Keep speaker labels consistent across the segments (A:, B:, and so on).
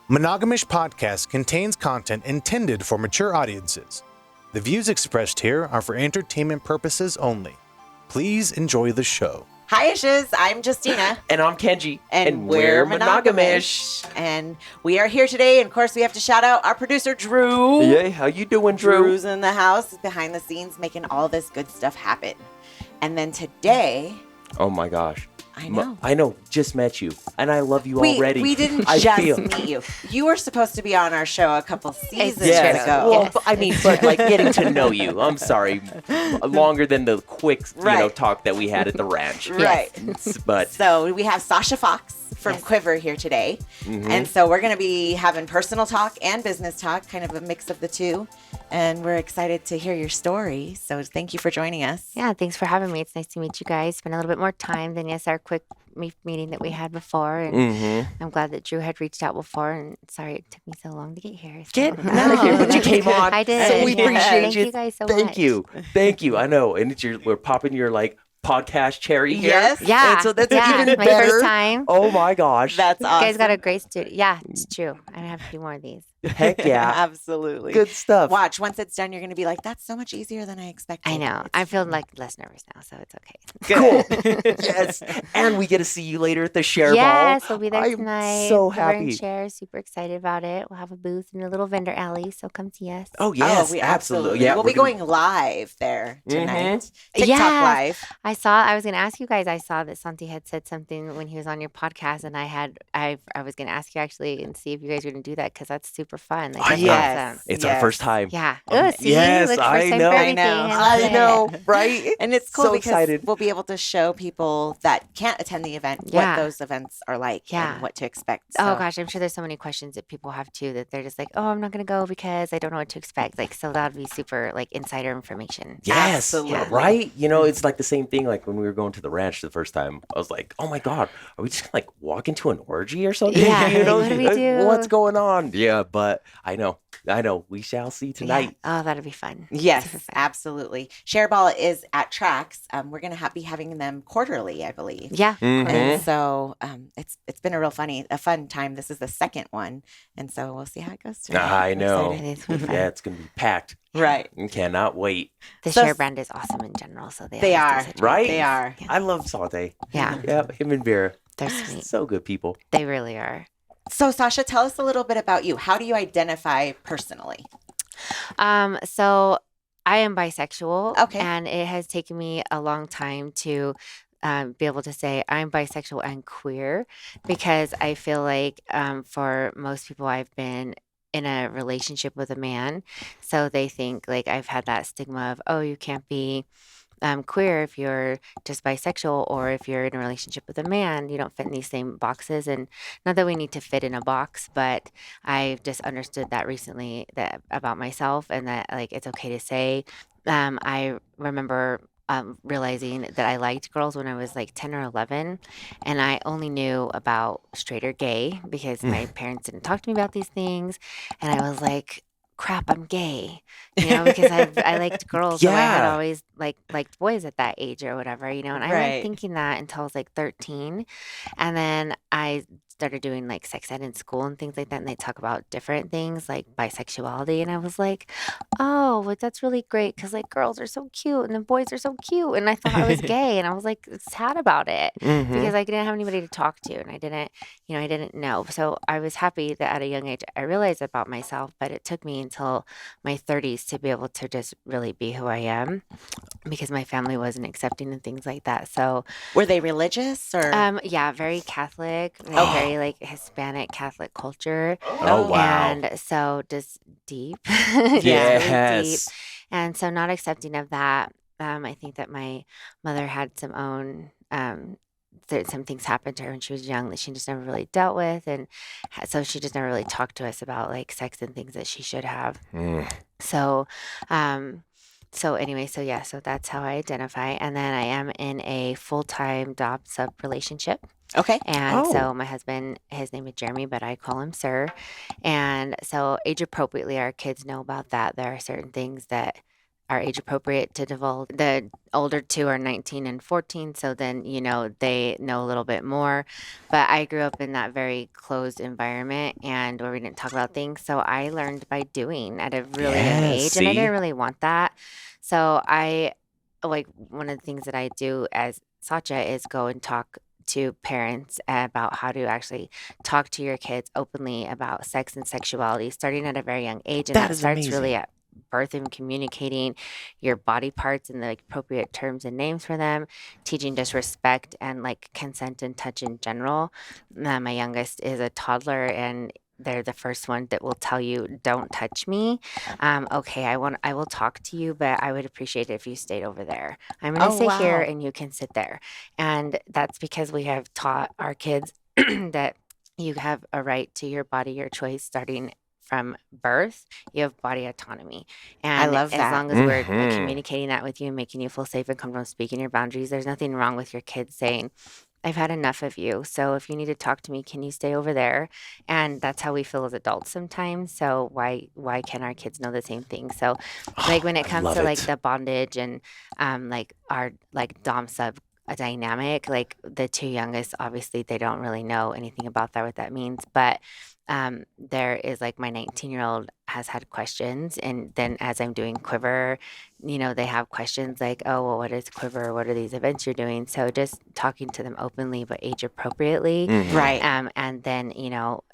A: Monogam-ish Podcast contains content intended for mature audiences. The views expressed here are for entertainment purposes only. Please enjoy the show.
B: Hi, Ishes. I'm Justina.
C: And I'm Kenji.
B: And we're Monogam-ish. And we are here today. And of course, we have to shout out our producer, Drew.
C: Yay, how you doing, Drew?
B: Drew's in the house, behind the scenes, making all this good stuff happen. And then today...
C: Oh my gosh.
B: I know.
C: Just met you. And I love you already.
B: We didn't just meet you. You were supposed to be on our show a couple seasons ago.
C: Well,
B: Yes.
C: I mean, but like getting to know you. I'm sorry. Longer than the quick, talk that we had at the ranch.
B: Right.
C: But
B: So we have Saatch Foxx from Quiver here today.
C: Mhm.
B: And so we're going to be having personal talk and business talk, kind of a mix of the two. And we're excited to hear your story. So thank you for joining us.
D: Yeah, thanks for having me. It's nice to meet you guys. Spend a little bit more time than our quick meeting that we had before. And I'm glad that Drew had reached out before. And sorry it took me so long to get here. So
C: get out of here. But you came on.
D: I did.
C: So we appreciate
D: Thank you guys so much.
C: Thank you. I know. And we're popping your podcast cherry here.
B: Yes.
D: Yeah.
C: And so that's
D: yeah.
C: even
D: My
C: better.
D: first time.
C: Oh my gosh.
B: That's awesome.
D: You guys got a great studio. Yeah, it's true. I have to do more of these.
C: Heck yeah.
B: Absolutely.
C: Good stuff.
B: Watch. Once it's done, you're going to be like, that's so much easier than I expected.
D: I know. I feel like less nervous now, so it's okay.
C: Cool. Yes. And we get to see you later at the Share Ball.
D: Yes, we'll be there
C: I'm
D: tonight.
C: so
D: Quiver and
C: happy.
D: Share, super excited about it. We'll have a booth in a little vendor alley, so come see us.
C: Oh, yes.
B: we
C: absolutely. Yeah,
B: We'll be going live there tonight. TikTok
D: Yeah.
B: live.
D: I was going to ask you guys. I saw that Santi had said something when he was on your podcast, and I was going to ask you actually and see if you guys were going to do that because that's super fun. Like, that's
B: Yes.
D: awesome.
C: It's our first time.
D: Yeah. See?
C: yes,
D: Look, first
C: I
D: time
C: know.
D: for
B: I
D: everything.
B: know.
D: love
C: I know,
D: it.
C: right?
B: And it's cool
C: So
B: because
C: excited.
B: we'll be able to show people that can't attend the event
D: Yeah.
B: what those events are like
D: Yeah.
B: and what to expect.
D: Oh
B: So-
D: gosh, I'm sure there's so many questions that people have too that they're just like, oh, I'm not gonna go because I don't know what to expect. Like, so that'd be super insider information.
C: Yes,
B: Absolutely.
C: right? It's like the same thing like when we were going to the ranch the first time. I was like, oh my God, are we just gonna walk into an orgy or something?
D: Yeah, what do we do?
C: What's going on? Yeah, but I know. We shall see tonight.
D: Yeah. Oh, that'd be fun.
B: Yes,
D: Super fun.
B: absolutely. Shareball is at Tracks. We're going to be having them quarterly, I believe.
D: Yeah.
C: Mhm.
B: And so it's been a fun time. This is the second one, and so we'll see how it goes tonight.
C: I
B: I'm
C: know.
B: excited.
D: It's gonna be fun.
C: Yeah, it's gonna be packed.
B: Right.
C: Cannot wait.
D: The
B: So-
D: Share brand is awesome in general, so
B: They
D: always do
B: are,
D: such great
C: right?
B: They
D: things.
B: are.
D: Yeah.
C: I love Sante.
D: Yeah,
C: Yeah, him and Vera.
D: they're sweet.
C: So good people.
D: They really are.
B: So Sasha, tell us a little bit about you. How do you identify personally?
D: So I am bisexual.
B: Okay.
D: And it has taken me a long time to be able to say I'm bisexual and queer because I feel like for most people I've been in a relationship with a man. So they think I've had that stigma of, oh, you can't be queer if you're just bisexual, or if you're in a relationship with a man, you don't fit in these same boxes. And not that we need to fit in a box, but I've just understood that recently that about myself, and that it's okay to say. I remember realizing that I liked girls when I was 10 or 11, and I only knew about straight or gay because my parents didn't talk to me about these things, and I was like, crap, I'm gay, because I liked girls, so I had
C: Yeah.
D: always liked boys at that age or whatever, and I
B: Right.
D: wasn't thinking that until I was 13, and then I started doing sex ed in school and things like that, and they talk about different things like bisexuality, and I was like, oh, well, that's really great because girls are so cute and the boys are so cute, and I thought I was gay, and I was sad about it
C: Mhm.
D: because I didn't have anybody to talk to, and I didn't know. So I was happy that at a young age I realized about myself, but it took me until my 30s to be able to just really be who I am because my family wasn't accepting and things like that. So
B: Were they religious or?
D: yeah, very Catholic, very Hispanic Catholic culture.
C: Oh, wow.
D: And so just deep. Just really deep.
C: Yes.
D: And so not accepting of that. I think that my mother had some own some things happened to her when she was young that she just never really dealt with, and so she just never really talked to us about sex and things that she should have.
C: Mm.
D: So so that's how I identify. And then I am in a full-time job sub relationship.
B: Okay.
D: And
C: Oh.
D: so my husband, his name is Jeremy, but I call him Sir. And so age appropriately, our kids know about that. There are certain things that are age appropriate to divulge. The older two are 19 and 14, so then, they know a little bit more. But I grew up in that very closed environment and where we didn't talk about things. So I learned by doing at a really young age, and I didn't really want that. So one of the things that I do as Saatcha is go and talk to parents about how to actually talk to your kids openly about sex and sexuality starting at a very young age. And that starts really at birth and communicating your body parts and the appropriate terms and names for them, teaching just respect and consent and touch in general. My youngest is a toddler, and they're the first one that will tell you, don't touch me. Okay, I will talk to you, but I would appreciate it if you stayed over there. I'm going to sit here and you can sit there. And that's because we have taught our kids that you have a right to your body, your choice, starting from birth. You have body autonomy. And
B: I love that.
D: As long as we're communicating that with you and making you feel safe and comfortable speaking your boundaries, there's nothing wrong with your kids saying, I've had enough of you. So if you need to talk to me, can you stay over there? And that's how we feel as adults sometimes. So why can't our kids know the same thing? So when it comes to the bondage and our dom sub dynamic, the two youngest, obviously they don't really know anything about that, what that means. But there is my 19-year-old has had questions, and then as I'm doing Quiver, they have questions like, oh, well, what is Quiver? What are these events you're doing? So just talking to them openly but age appropriately.
B: Right.
D: And then,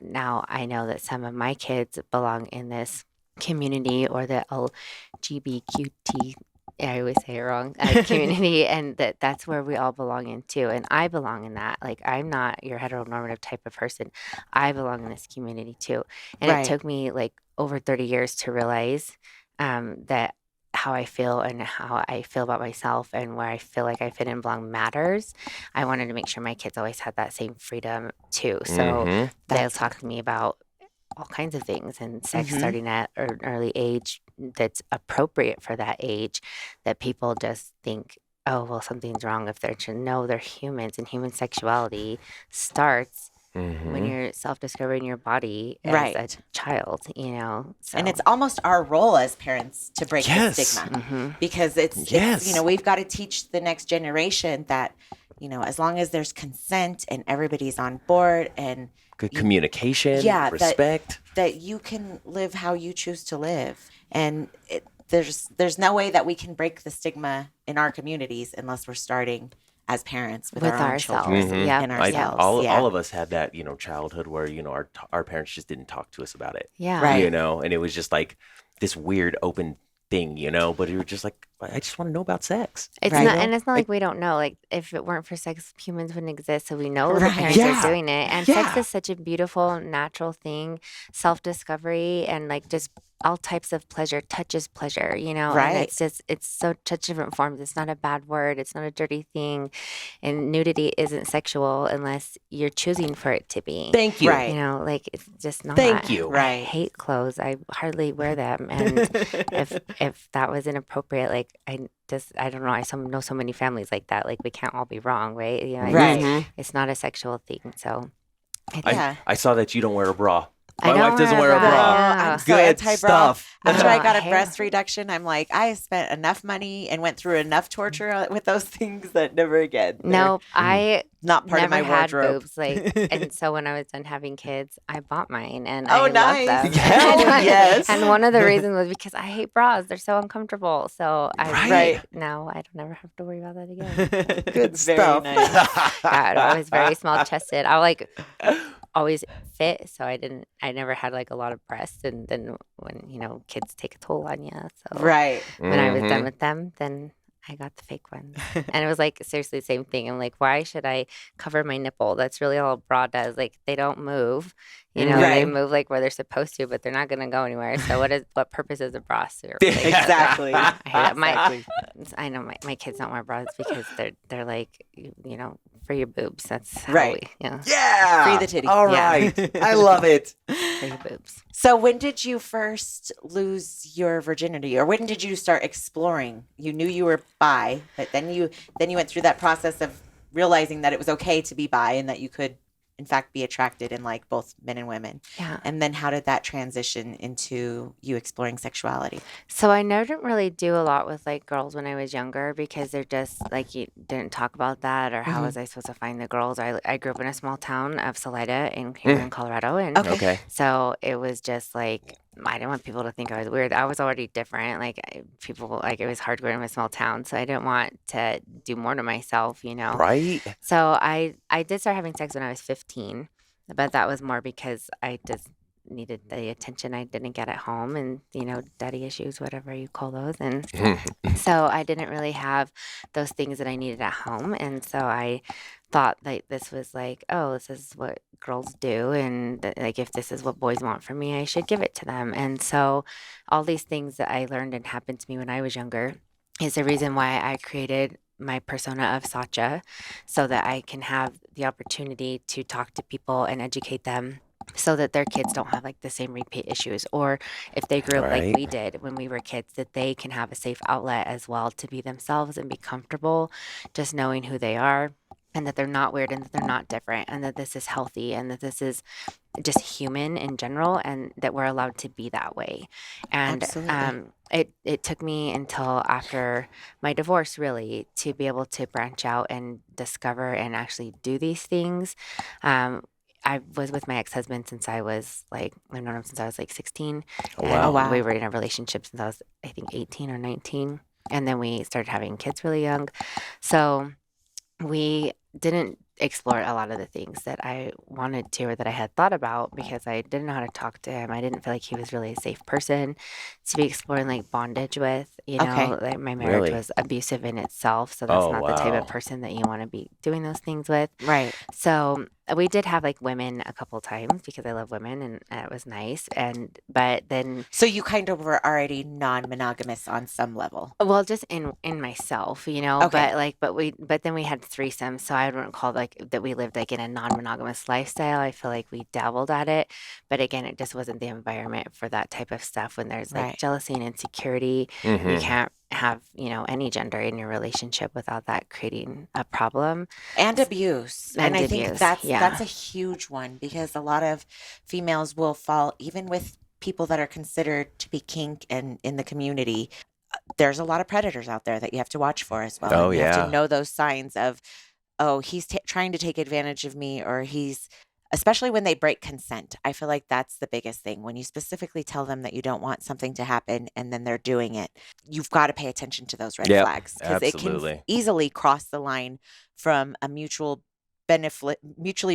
D: now I know that some of my kids belong in this community, or the LGBTQ, I always say it wrong, community, and that's where we all belong in too. And I belong in that. I'm not your heteronormative type of person. I belong in this community too. And It took me over 30 years to realize that how I feel and how I feel about myself and where I feel like I fit and belong matters. I wanted to make sure my kids always had that same freedom too. So they'll talk to me about all kinds of things, and sex starting at an early age that's appropriate for that age, that people just think, oh, well, something's wrong if they're no, they're humans, and human sexuality starts when you're self-discovering your body as a child, So.
B: And it's almost our role as parents to break the stigma, because it's we've got to teach the next generation that, as long as there's consent and everybody's on board and
C: good communication, respect,
B: that you can live how you choose to live. And there's no way that we can break the stigma in our communities unless we're starting as parents with our own children and ourselves.
C: All of us had that, childhood where, our parents just didn't talk to us about it.
D: Yeah.
B: Right.
C: And it was just this weird open thing, but you were just I just want to know about sex.
D: It's not, and it's not like we don't know. If it weren't for sex, humans wouldn't exist. So we know the parents are doing it. And sex is such a beautiful, natural thing, self-discovery, and just all types of pleasure. Touch is pleasure,
B: Right.
D: And it's such different forms. It's not a bad word. It's not a dirty thing. And nudity isn't sexual unless you're choosing for it to be.
C: Thank you.
B: Right.
D: It's just not.
C: Thank you.
B: Right.
D: I hate clothes. I hardly wear them. And if that was inappropriate, I don't know. I know so many families like that. We can't all be wrong, right?
B: Right.
D: It's not a sexual thing. So,
C: I saw that you don't wear a bra.
D: I
C: My
D: don't
C: wife doesn't
D: wear
C: wear
D: a
C: a bra.
D: bra.
B: I'm so
C: Good
B: anti-bra.
C: stuff.
B: After I got a
D: Hair.
B: breast reduction, I'm like, I spent enough money and went through enough torture with those things that never again.
D: Nope, I
B: Not part
D: never
B: of my
D: had
B: wardrobe.
D: boobs. And so when I was done having kids, I bought mine, and
B: Oh,
D: I
B: nice.
D: love them.
B: Hell yes.
D: And one of the reasons was because I hate bras; they're so uncomfortable. So now I don't ever have to worry about that again.
B: Good
C: Very
B: stuff.
C: nice.
D: I was very small chested. I always fit, so I never had a lot of breasts. And then when kids take a toll on you, so
B: Right.
D: when I was done with them, then I got the fake ones. And it was seriously the same thing. I'm like, why should I cover my nipple? That's really all a bra does. They don't move. They
B: Right.
D: move where they're supposed to, but they're not going to go anywhere. So what purpose is a bra serve?
B: Exactly.
D: I hate it.
B: Exactly.
D: I know my kids don't wear bras because they're for your boobs. That's how
B: Right.
C: Yeah.
B: Free the titty.
C: All
D: Yeah.
C: right. I love it.
D: for your boobs.
B: So when did you first lose your virginity, or when did you start exploring? You knew you were bi, but then you went through that process of realizing that it was okay to be bi and that you could in fact be attracted in like both men and women.
D: Yeah.
B: And then how did that transition into you exploring sexuality?
D: So I didn't really do a lot with like girls when I was younger because they're just like you didn't talk about that or how was I supposed to find the girls? I grew up in a small town of Salida here in Colorado, and
C: Okay.
D: so it was just like I didn't want people to think I was weird. I was already different. Like people like it was hard growing up in a small town, so I didn't want to do more to myself, you know.
C: Right.
D: So I did start having sex when I was 15, but that was more because I just needed the attention I didn't get at home, and you know, daddy issues, whatever you call those. And so I didn't really have those things that I needed at home, and so I thought that this was like, oh, this is what girls do, and like if this is what boys want from me, I should give it to them. And so all these things that I learned and happened to me when I was younger is the reason why I created my persona of Saatcha, so that I can have the opportunity to talk to people and educate them so that their kids don't have like the same repeat issues, or if they grew up like we did when we were kids, that they can have a safe outlet as well to be themselves and be comfortable just knowing who they are, and that they're not weird, and that they're not different, and that this is healthy, and that this is just human in general, and that we're allowed to be that way. And it took me until after my divorce really to be able to branch out and discover and actually do these things. I was with my ex-husband since I was like, I've known him since I was like 16.
C: Wow.
D: We were in a relationship since I was, I think, 18 or 19. And then we started having kids really young. So we didn't explore a lot of the things that I wanted to or that I had thought about because I didn't know how to talk to him. I didn't feel like he was really a safe person to be exploring like bondage with, you know, like my marriage was abusive in itself. So that's not the type of person that you want to be doing those things with.
B: Right.
D: So we did have like women a couple times because I love women, and it was nice. But then,
B: so you kind of were already non-monogamous on some level.
D: well, just in myself, you know. But then we had threesomes, so I wouldn't call like that we lived like in a non-monogamous lifestyle. I feel like we dabbled at it, but again, it just wasn't the environment for that type of stuff. When there's like jealousy and insecurity, you can't have, you know, any gender in your relationship without that creating a problem
B: and abuse. And I think that's a huge one, because a lot of females will fall, even with people that are considered to be kink and in the community. There's a lot of predators out there that you have to watch for as well. You have to know those signs of, oh, he's trying to take advantage of me, or he's, especially when they break consent. I feel like that's the biggest thing. When you specifically tell them that you don't want something to happen and then they're doing it, you've got to pay attention to those red flags, because it can easily cross the line from a mutually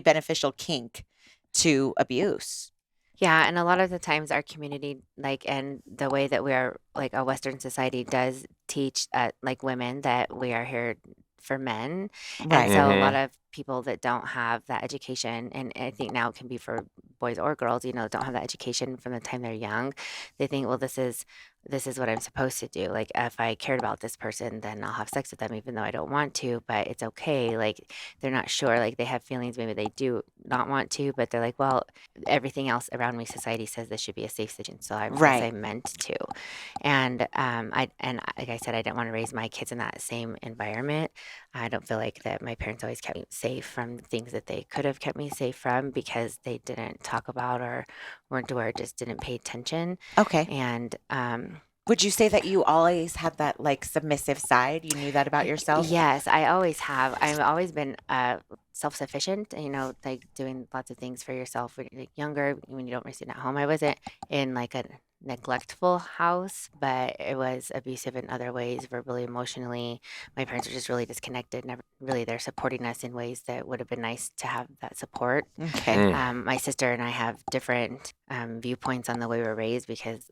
B: beneficial kink to abuse.
D: Yeah, and a lot of the times our community, like, and the way that we are, like, a Western society does teach, like, women that we are here for men. And so a lot of people that don't have that education, and I think now it can be for boys or girls, you know, don't have that education from the time they're young. They think, well, this is what I'm supposed to do. Like, if I cared about this person, then I'll have sex with them, even though I don't want to, but it's okay. Like, they're not sure. Like, they have feelings. Maybe they do not want to, but they're like, well, everything else around me, society says this should be a safe situation. So I guess I meant to. And, like I said, I didn't want to raise my kids in that same environment. I don't feel like that my parents always kept me safe from things that they could have kept me safe from, because they didn't talk about or weren't aware, just didn't pay attention.
B: Okay.
D: And
B: would you say that you always had that like submissive side? You knew that about yourself?
D: Yes, I always have. I've always been self-sufficient, you know, like doing lots of things for yourself when you're younger, when you don't receive at home. I wasn't in like a neglectful house, but it was abusive in other ways, verbally, emotionally. My parents were just really disconnected. Never really, they're supporting us in ways that would have been nice to have that support.
B: Okay.
D: My sister and I have different viewpoints on the way we're raised, because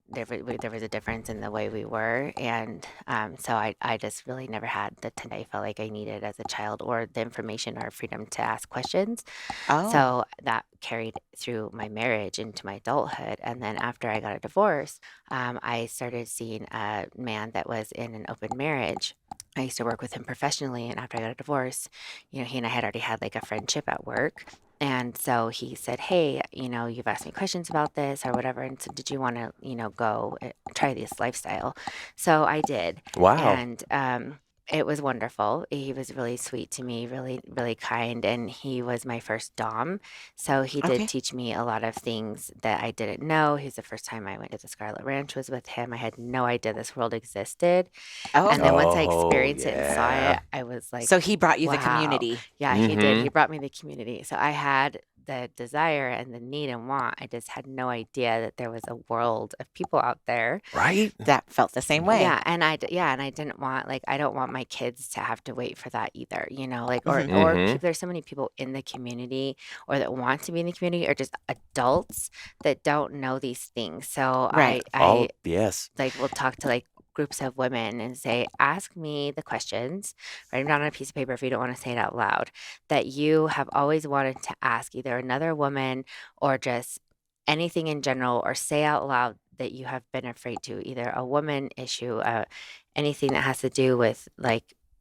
D: there was a difference in the way we were, and so I just really never had the time I felt like I needed as a child, or the information or freedom to ask questions. So that carried through my marriage into my adulthood. And then after I got a divorce, I started seeing a man that was in an open marriage. I used to work with him professionally, and after I got a divorce, you know, he and I had already had like a friendship at work. And so he said, hey, you know, you've asked me questions about this or whatever. And so did you want to, you know, go try this lifestyle? So I did.
C: Wow.
D: And It was wonderful. He was really sweet to me, really, really kind, and he was my first dom. So he did
B: Okay.
D: teach me a lot of things that I didn't know. He was the first time I went to the Scarlet Ranch was with him. I had no idea this world existed. And then once I experienced it and saw it, I was like,
B: So he brought you the
D: wow.
B: community.
D: Yeah, he did. He brought me the community. So I had the desire and the need and want. I just had no idea that there was a world of people out there.
C: Right?
B: That felt the same way.
D: Yeah, and I didn't want I don't want my kids to have to wait for that either, like or there's so many people in the community or that want to be in the community or just adults that don't know these things. So
B: Right.
D: I
C: Yes.
D: we'll talk to groups of women and say, ask me the questions, write them down on a piece of paper if you don't want to say it out loud, that you have always wanted to ask either another woman or just anything in general, or say out loud that you have been afraid to, either a woman issue, anything that has to do with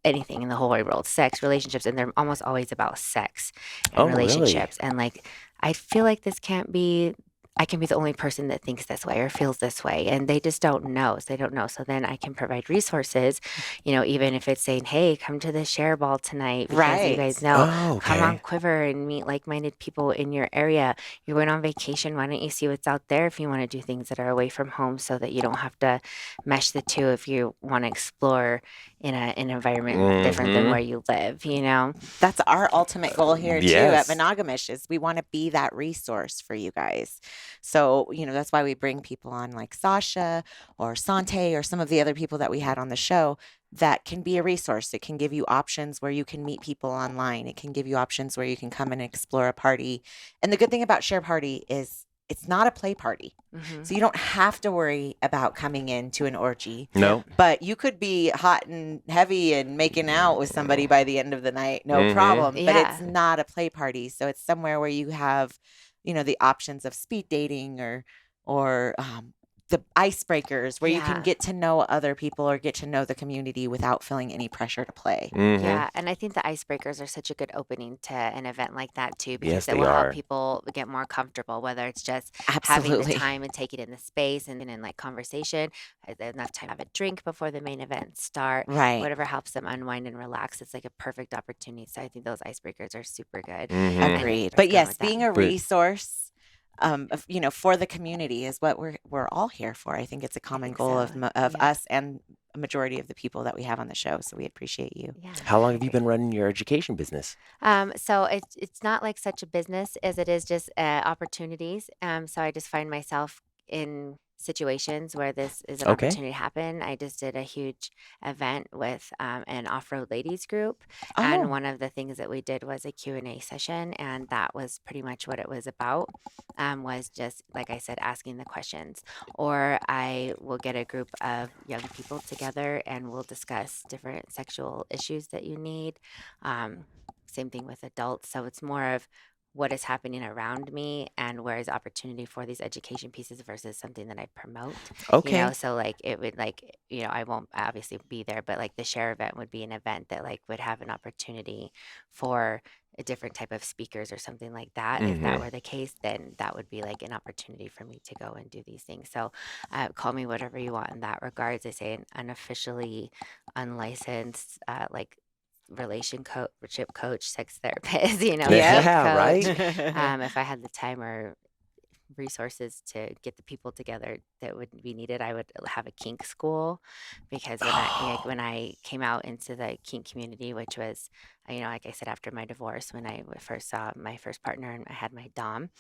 D: anything in the whole wide world, sex, relationships, and they're almost always about sex and relationships. And I feel like I can be the only person that thinks this way or feels this way, and they just don't know. So they don't know. So then I can provide resources, even if it's saying, hey, come to the share ball tonight because you guys know, come on Quiver and meet like-minded people in your area. You're going on vacation. Why don't you see what's out there if you want to do things that are away from home so that you don't have to mesh the two if you want to explore in an environment different than where you live,
B: That's our ultimate goal here too at Monogam-ish is we want to be that resource for you guys. So, that's why we bring people on like Sasha or Sante or some of the other people that we had on the show that can be a resource. It can give you options where you can meet people online. It can give you options where you can come and explore a party. And the good thing about Share Party is it's not a play party. So you don't have to worry about coming into an orgy.
C: No.
B: But you could be hot and heavy and making out with somebody by the end of the night. No problem. But it's not a play party. So it's somewhere where you have, the options of speed dating or the icebreakers where you can get to know other people or get to know the community without feeling any pressure to play.
D: Yeah, and I think the icebreakers are such a good opening to an event like that too, because it will help people get more comfortable, whether it's just having the time and take it in the space and in conversation, enough time to have a drink before the main event start, whatever helps them unwind and relax. It's like a perfect opportunity. So I think those icebreakers are super good.
B: Agreed. But yes, being a resource for the community is what we're all here for. I think it's a common goal of us and a majority of the people that we have on the show. So we appreciate you.
D: Yeah.
C: How long have you been running your education business?
D: So it's not like such a business as it is just opportunities. So I just find myself in situations where this is an opportunity to happen. I just did a huge event with an off-road ladies group. And one of the things that we did was a Q&A session. And that was pretty much what it was about, was just, like I said, asking the questions. Or I will get a group of young people together and we'll discuss different sexual issues that you need. Same thing with adults. So it's more of what is happening around me and where is opportunity for these education pieces versus something that I promote. So it would I won't obviously be there, but the share event would be an event that would have an opportunity for a different type of speakers or something like that. If that were the case, then that would be an opportunity for me to go and do these things. So call me whatever you want in that regards. I say an unofficially unlicensed relationship coach, sex therapist,
C: right.
D: If I had the time or resources to get the people together that would be needed, I would have a kink school, because when I came out into the kink community, which was, like I said, after my divorce, when I first saw my first partner and I had my dom,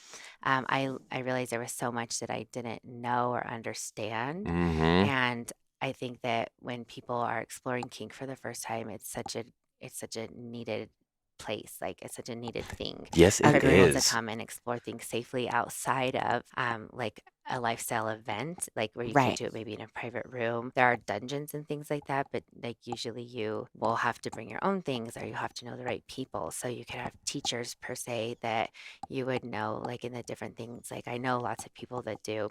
D: I realized there was so much that I didn't know or understand. And I think that when people are exploring kink for the first time, it's such a needed place. It's such a needed thing.
C: Yes,
D: for
C: it
D: people
C: is.
D: to come and explore things safely outside of a lifestyle event, where you can do it maybe in a private room. There are dungeons and things like that, but usually you will have to bring your own things, or you have to know the right people. So you could have teachers per se that you would know, in the different things. I know lots of people that do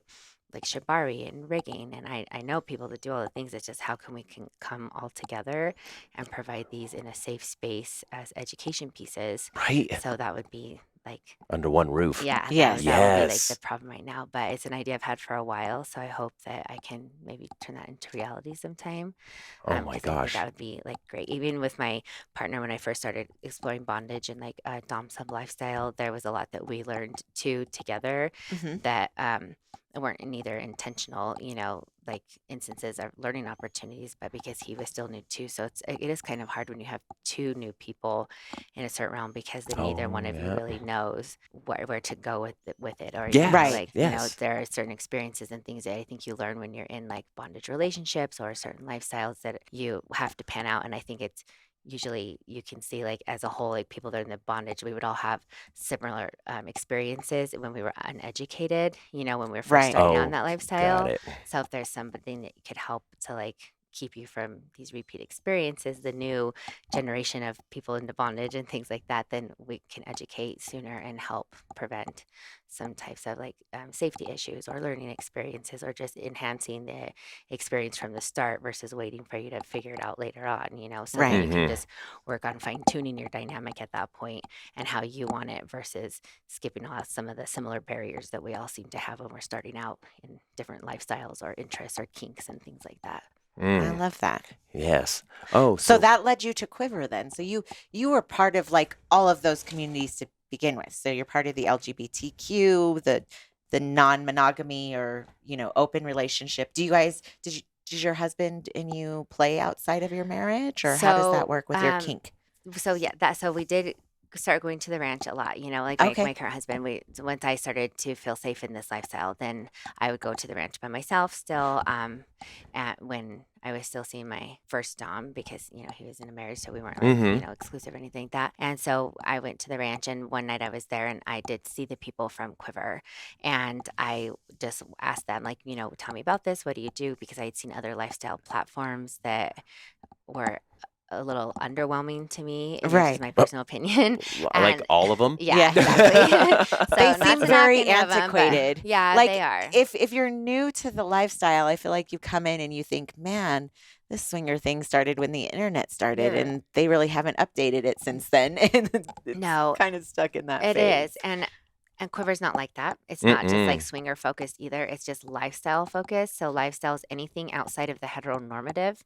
D: shibari and rigging, and I know people that do all the things. It's just how can we come all together and provide these in a safe space as education pieces,
C: Right.
D: so that would be like
C: under one roof.
D: yeah,
B: Yes.
D: that would be like
C: Yes.
D: the problem right now. But it's an idea I've had for a while, so I hope that I can maybe turn that into reality sometime.
C: Oh my
D: 'Cause I think
C: gosh.
D: that would be like great. Even with my partner, when I first started exploring bondage and like dom sub lifestyle, there was a lot that we learned too together that weren't neither intentional, like instances of learning opportunities, but because he was still new too. So it is kind of hard when you have two new people in a certain realm, because then neither one of you
C: yeah.
D: really knows where to go with it, or
C: Yes.
B: Right.
D: like
C: Yes.
D: there are certain experiences and things that I think you learn when you're in like bondage relationships or certain lifestyles that you have to pan out. And I think it's usually you can see like as a whole, like people that are in the bondage, we would all have similar experiences when we were uneducated, when we were first
B: Right.
D: starting out in
C: Oh,
D: that
C: got
D: lifestyle.
C: it.
D: So if there's something that could help to like keep you from these repeat experiences, the new generation of people into bondage and things like that, then we can educate sooner and help prevent some types of like safety issues or learning experiences, or just enhancing the experience from the start versus waiting for you to figure it out later on, so that
B: Right.
D: you can just work on fine tuning your dynamic at that point and how you want it, versus skipping off some of the similar barriers that we all seem to have when we're starting out in different lifestyles or interests or kinks and things like that.
B: I love that.
C: Yes. Oh,
B: So that led you to Quiver then. So you were part of like all of those communities to begin with. So you're part of the LGBTQ, the non-monogamy, or open relationship. Did your husband and you play outside of your marriage, or how does that work with your kink?
D: So we did start going to the ranch a lot, like
B: Okay.
D: my current husband. Once I started to feel safe in this lifestyle, then I would go to the ranch by myself still, when I was still seeing my first dom, because he was in a marriage, so we weren't like exclusive or anything like that. And so I went to the ranch, and one night I was there and I did see the people from Quiver, and I just asked them like, tell me about this, what do you do? Because I had seen other lifestyle platforms that were a little underwhelming to me, which
B: Right.
D: is my personal opinion.
C: like
D: And
C: all of them?
D: yeah, exactly. So
B: They
D: not
B: seem
D: to
B: very
D: knock any of them, but
B: antiquated.
D: yeah,
B: Like,
D: they are.
B: if you're new to the lifestyle, I feel like you come in and you think, man, this swinger thing started when the internet started,
D: Yeah.
B: and they really haven't updated it since then. And it's
D: No,
B: kind of stuck in that
D: it
B: phase.
D: is. And Quiver's not like that. It's not just like
C: Mm-mm.
D: swinger focused either. It's just lifestyle focused. So lifestyle is anything outside of the heteronormative.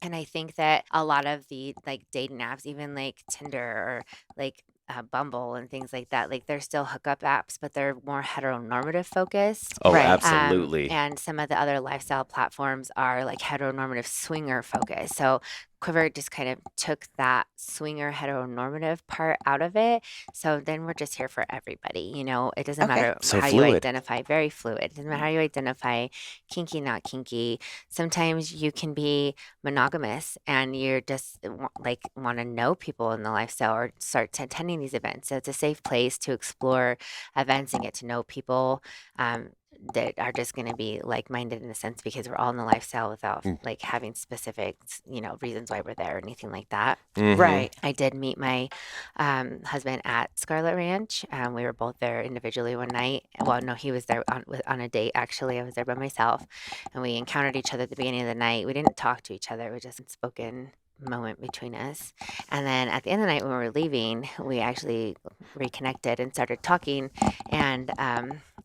D: And I think that a lot of the like dating apps, even like Tinder or like Bumble and things like that, like they're still hookup apps, but they're more heteronormative focused.
C: Oh,
B: Right.
C: absolutely.
D: And some of the other lifestyle platforms are like heteronormative swinger focused. So Quiver just kind of took that swinger heteronormative part out of it. So then we're just here for everybody. It doesn't
B: Okay.
D: matter
C: So
D: how you
C: fluid.
D: identify, very fluid. It doesn't matter how you identify, kinky, not kinky. Sometimes you can be monogamous and you're just like want to know people in the lifestyle or start attending these events. So it's a safe place to explore events and get to know people. That are just going to be like-minded in a sense, because we're all in the lifestyle without like having specific, reasons why we're there or anything like that.
C: Mhm.
B: Right.
D: I did meet my husband at Scarlet Ranch. We were both there individually one night. Well, no, he was there on a date. Actually, I was there by myself, and we encountered each other at the beginning of the night. We didn't talk to each other. It was just a spoken moment between us. And then at the end of the night when we were leaving, we actually reconnected and started talking. And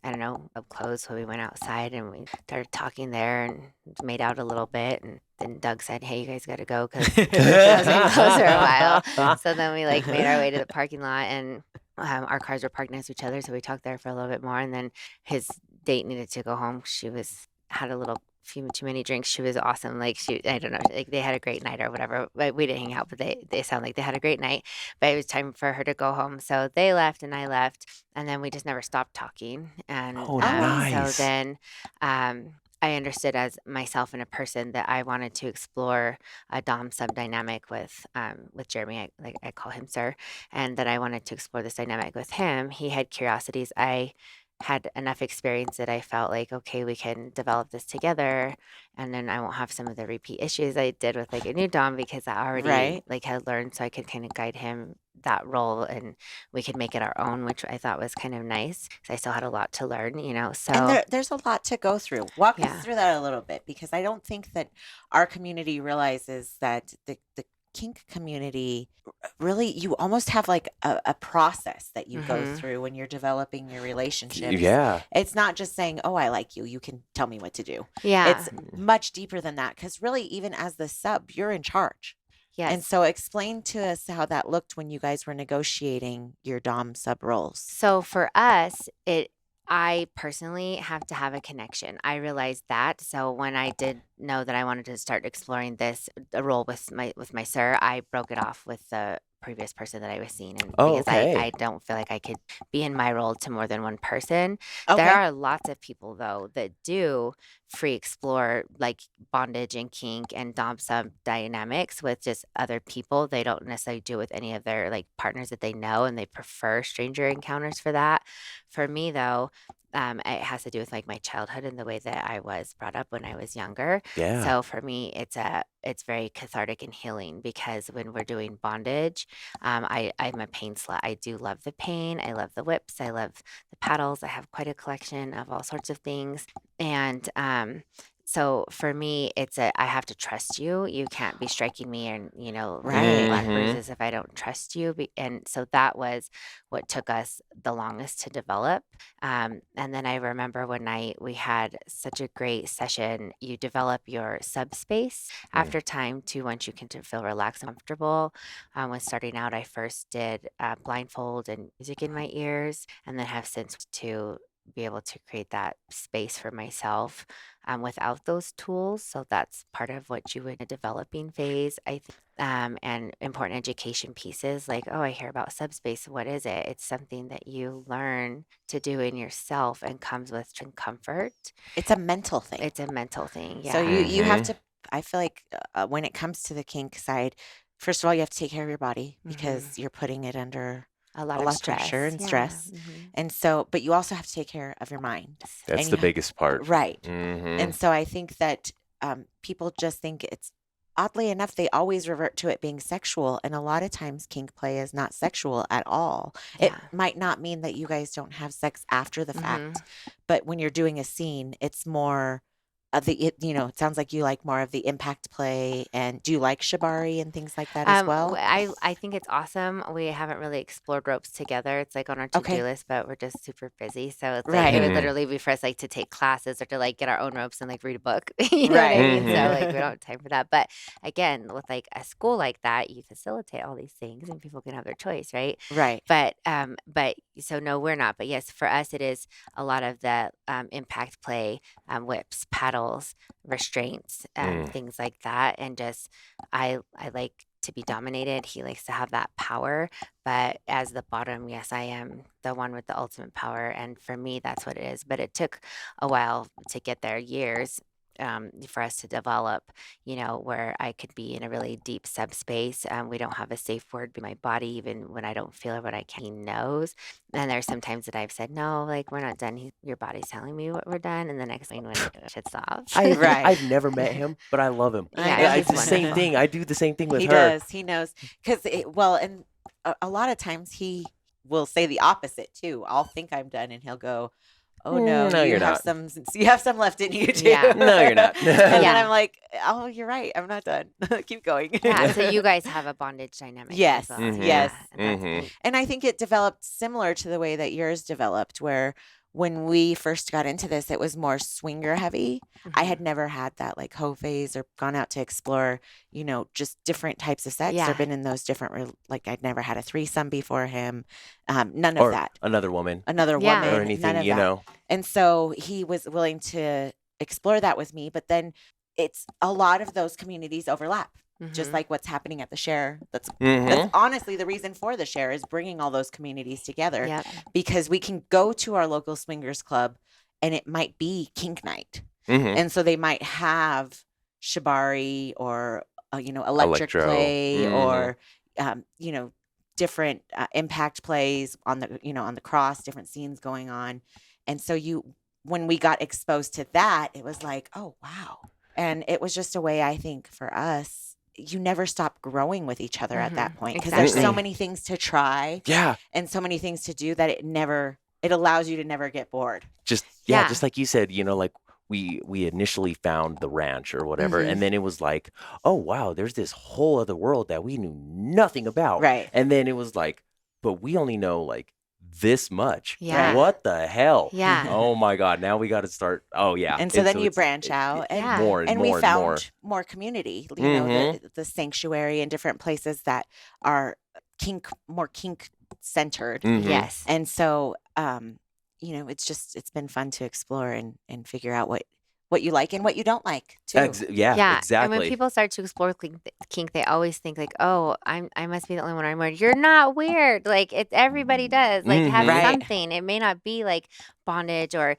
D: I don't know, up close. So we went outside and we started talking there and made out a little bit. And then Doug said, "Hey, you guys got to go," because I was getting close for a while. So then we like made our way to the parking lot, and our cars were parked next to each other. So we talked there for a little bit more. And then his date needed to go home. She had a little few too many drinks. She was awesome. Like I don't know, like they had a great night or whatever. But we didn't hang out, but they sound like they had a great night. But it was time for her to go home. So they left and I left, and then we just never stopped talking. And
C: Oh, nice.
D: so then I understood as myself and a person that I wanted to explore a dom sub dynamic with Jeremy. I call him sir, and that I wanted to explore this dynamic with him. He had curiosities. I had enough experience that I felt like, okay, we can develop this together, and then I won't have some of the repeat issues I did with like a new dom, because I already
B: Right.
D: like had learned, so I could kind of guide him that role, and we could make it our own, which I thought was kind of nice, because I still had a lot to learn, so
B: And there's a lot to go through. Walk
D: Yeah.
B: us through that a little bit, because I don't think that our community realizes that the kink community, really, you almost have like a process that you go through when you're developing your relationships.
C: Yeah.
B: It's not just saying, oh, I like you. You can tell me what to do.
D: Yeah.
B: It's much deeper than that, because really, even as the sub, you're in charge.
D: Yes.
B: And so explain to us how that looked when you guys were negotiating your dom sub roles.
D: So for us, I personally have to have a connection. I realized that. So when I did know that I wanted to start exploring the role with my sir, I broke it off with the previous person that I was seeing, and because I don't feel like I could be in my role to more than one person.
B: Okay.
D: There are lots of people though that do free explore like bondage and kink and dom sub dynamics with just other people. They don't necessarily do it with any of their like partners that they know, and they prefer stranger encounters for that. For me though, it has to do with like my childhood and the way that I was brought up when I was younger.
C: Yeah.
D: So for me, it's very cathartic and healing, because when we're doing bondage, I'm a pain slut. I do love the pain. I love the whips. I love the paddles. I have quite a collection of all sorts of things. And so for me, I have to trust you. You can't be striking me and,
B: Right.
D: black bruises if I don't trust you. And so that was what took us the longest to develop. And then I remember one night we had such a great session. You develop your subspace after time to once you can feel relaxed and comfortable. When starting out, I first did blindfold and music in my ears, and then have since to be able to create that space for myself without those tools. So that's part of what you would in a developing phase, I think. And important education pieces like, oh, I hear about subspace. What is it? It's something that you learn to do in yourself and comes with comfort.
B: It's a mental thing.
D: It's a mental thing. Yeah.
B: So you have to, I feel like when it comes to the kink side, first of all, you have to take care of your body, because you're putting it under
D: a lot
B: of
D: of stress.
B: pressure and
D: Yeah.
B: stress. And so, but you also have to take care of your mind.
C: That's
B: And
C: the
B: you
C: biggest part.
B: Right.
C: Mm-hmm.
B: And so I think that people just think it's, oddly enough, they always revert to it being sexual. And a lot of times kink play is not sexual at all.
D: Yeah.
B: It might not mean that you guys don't have sex after the fact, but when you're doing a scene, it's more of it sounds like you like more of the impact play. And do you like shibari and things like that as well?
D: I think it's awesome. We haven't really explored ropes together. It's like on our to-do list, but we're just super busy. So it's like it would literally be for us like to take classes or to like get our own ropes and like read a book. You know what I mean? So like we don't have time for that. But again, with like a school like that, you facilitate all these things and people can have their choice, right?
B: Right.
D: But so no, we're not. But yes, for us it is a lot of the impact play, whips, paddles, restraints, things like that. And just I like to be dominated. He likes to have that power. But as the bottom, yes, I am the one with the ultimate power. And for me, that's what it is. But it took a while to get there, years. For us to develop, where I could be in a really deep subspace. We don't have a safe word in my body, even when I don't feel it, what I can. He knows. And there's some times that I've said, no, like we're not done. Your body's telling me what we're done. And the next thing when shit stops.
C: I've never met him, but I love him.
D: Yeah,
C: it's the same thing. I do the same thing with
B: He
C: her.
B: does. He knows. Because, and a lot of times he will say the opposite too. I'll think I'm done and he'll go, oh no,
C: you're
B: have
C: not.
B: You have some left in you too.
D: Yeah.
C: No, you're not.
B: And then I'm like, oh, you're right. I'm not done. Keep going.
D: Yeah, so you guys have a bondage dynamic.
B: Yes.
D: as well.
B: Yes.
D: Yeah,
B: And I think it developed similar to the way that yours developed, where when we first got into this, it was more swinger heavy. I had never had that like hoe phase or gone out to explore, just different types of sex or been in those different, like I'd never had a threesome before him. None of that.
C: Another woman.
B: Woman.
C: Or anything,
B: none of that. And so he was willing to explore that with me. But then it's a lot of those communities overlap. Just like what's happening at the share. That's honestly the reason for the share, is bringing all those communities together, because we can go to our local swingers club and it might be kink night. And so they might have shibari or, electric play or, different impact plays on the cross, different scenes going on. And so when we got exposed to that, it was like, oh, wow. And it was just a way, I think, for us, you never stop growing with each other at that point, because there's so many things to try and so many things to do that it allows you to never get bored.
C: Just like you said, like we initially found the ranch or whatever, and then it was like, oh wow, there's this whole other world that we knew nothing about,
B: Right.
C: And then it was like, but we only know like this much.
D: Yeah.
C: What the hell?
D: Yeah.
C: Oh my God. Now we got to start. Oh yeah.
B: And so then you branch out, and
C: more and more
B: we found
C: more.
B: more community. You know, the sanctuary and different places that are more kink centered.
D: Yes.
B: And so, you know, it's been fun to explore and figure out what you like and what you don't like too.
C: Yeah, exactly.
D: And when people start to explore kink, they always think like, "Oh, I must be the only one I'm weird." You're not weird. Like everybody does. Like have something. It may not be like bondage or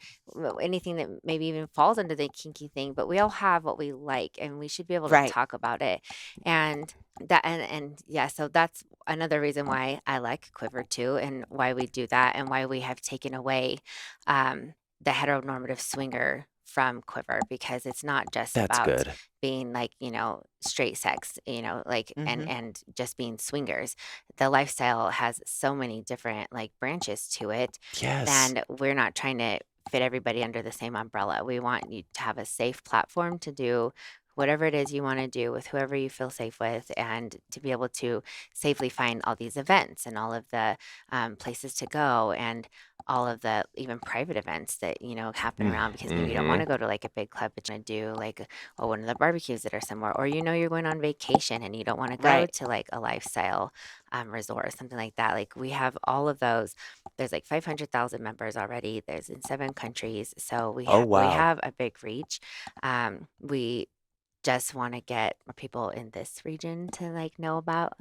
D: anything that maybe even falls under the kinky thing, but we all have what we like, and we should be able to talk about it. And so that's another reason why I like Quiver too, and why we do that, and why we have taken away the heteronormative swinger from Quiver, because it's not just about being like, you know, straight sex, you know, like and just being swingers. The lifestyle has so many different like branches to it.
C: Yes.
D: And we're not trying to fit everybody under the same umbrella. We want you to have a safe platform to do whatever it is you want to do with whoever you feel safe with, and to be able to safely find all these events and all of the places to go, and all of the even private events that, you know, happen around, because maybe you don't want to go to like a big club, but you want to do like one of the barbecues that are somewhere, or, you know, you're going on vacation and you don't want to go to like a lifestyle resort or something like that. Like we have all of those. There's like 500,000 members already. There's in 7 countries. So we have a big reach. We just want to get more people in this region to like know about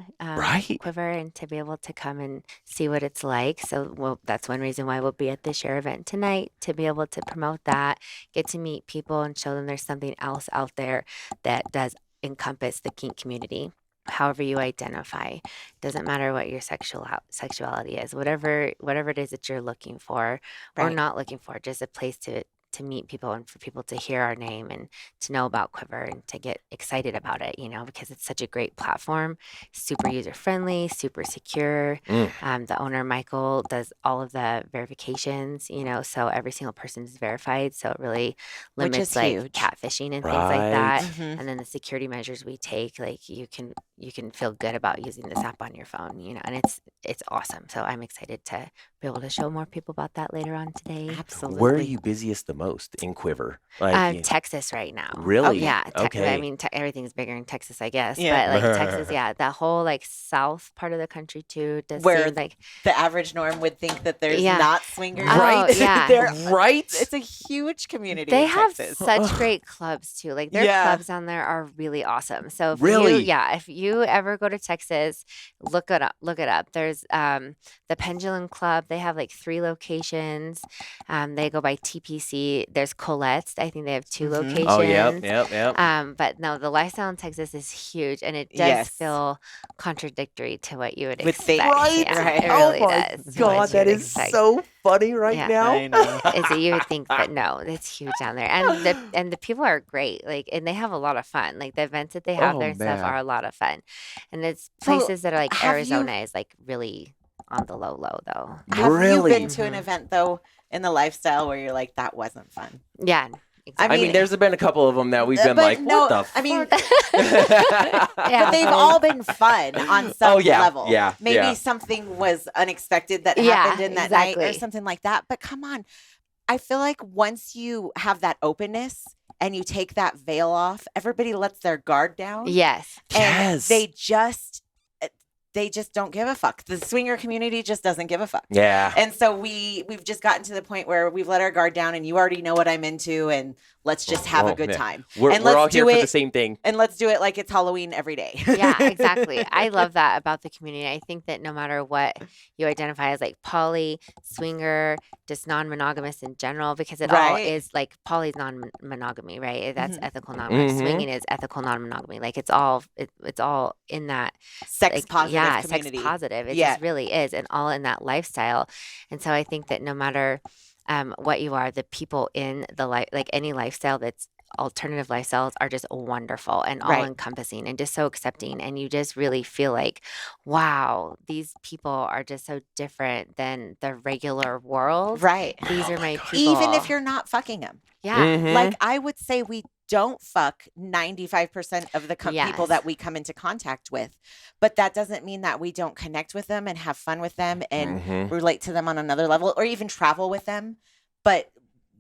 D: Quiver, and to be able to come and see what it's like. So that's one reason why we'll be at the share event tonight, to be able to promote that, get to meet people and show them there's something else out there that does encompass the kink community. However you identify, doesn't matter what your sexuality is, whatever it is that you're looking for or not looking for, just a place to meet people, and for people to hear our name and to know about Quiver and to get excited about it, you know, because it's such a great platform, super user friendly, super secure. The owner, Michael, does all of the verifications, you know, so every single person is verified. So it really limits like catfishing and things like that. And then the security measures we take, like you can feel good about using this app on your phone, you know, and it's awesome. So I'm excited to be able to show more people about that later on today.
B: Absolutely.
C: Where are you busiest the most in Quiver? Like
D: Texas right now.
C: Really?
D: Yeah.
C: Okay.
D: I mean, everything's bigger in Texas, I guess. Yeah. But like Texas, that whole like south part of the country too does
B: where
D: seem like
B: the average norm would think that there's not swingers.
C: Right.
B: Right. It's a huge community.
D: They
B: in
D: have
B: Texas.
D: such great clubs too. Like their clubs down there are really awesome. So if you ever go to Texas, look it up. There's the Pendulum Club. They have like 3 locations. They go by TPC. There's Colette's. I think they have 2 locations.
C: Oh, yep.
D: But no, the lifestyle in Texas is huge, and it does feel contradictory to what you would expect.
C: Right?
D: Yeah,
C: Right.
D: It really
C: Oh my
D: does.
C: God, that is so funny now.
B: I know.
D: So you would think, but no, it's huge down there, and the people are great. Like, and they have a lot of fun. Like the events that they have there and stuff are a lot of fun, and it's places that are like Arizona is like really on the low though.
B: Have you been to an event though in the lifestyle where you're like, that wasn't fun?
D: Yeah.
B: Exactly.
C: I mean, there's been a couple of them that we've been like, what the fuck?
B: I mean, but they've all been fun on some level.
C: Yeah.
B: Maybe something was unexpected that happened in that night or something like that. But come on. I feel like once you have that openness and you take that veil off, everybody lets their guard down.
D: Yes.
B: And they just don't give a fuck. The swinger community just doesn't give a fuck.
C: Yeah.
B: And so we've just gotten to the point where we've let our guard down, and you already know what I'm into, and let's just have a good time.
C: We're all here for the same thing.
B: And let's do it like it's Halloween every day.
D: Yeah, exactly. I love that about the community. I think that no matter what you identify as, like poly, swinger, just non-monogamous in general, because it all is like poly is non-monogamy, right? That's ethical non-monogamy. Swinging is ethical non-monogamy. Like it's all in that
B: sex positive community.
D: Sex positive. It just really is, and all in that lifestyle. And so I think that no matter what you are, the people in the life, like any lifestyle that's alternative lifestyles are just wonderful and all encompassing and just so accepting. And you just really feel like, wow, these people are just so different than the regular world.
B: Right.
D: These are my people.
B: Even if you're not fucking them.
D: Yeah.
B: Like I would say we don't fuck 95% of the people that we come into contact with. But that doesn't mean that we don't connect with them and have fun with them and relate to them on another level or even travel with them. But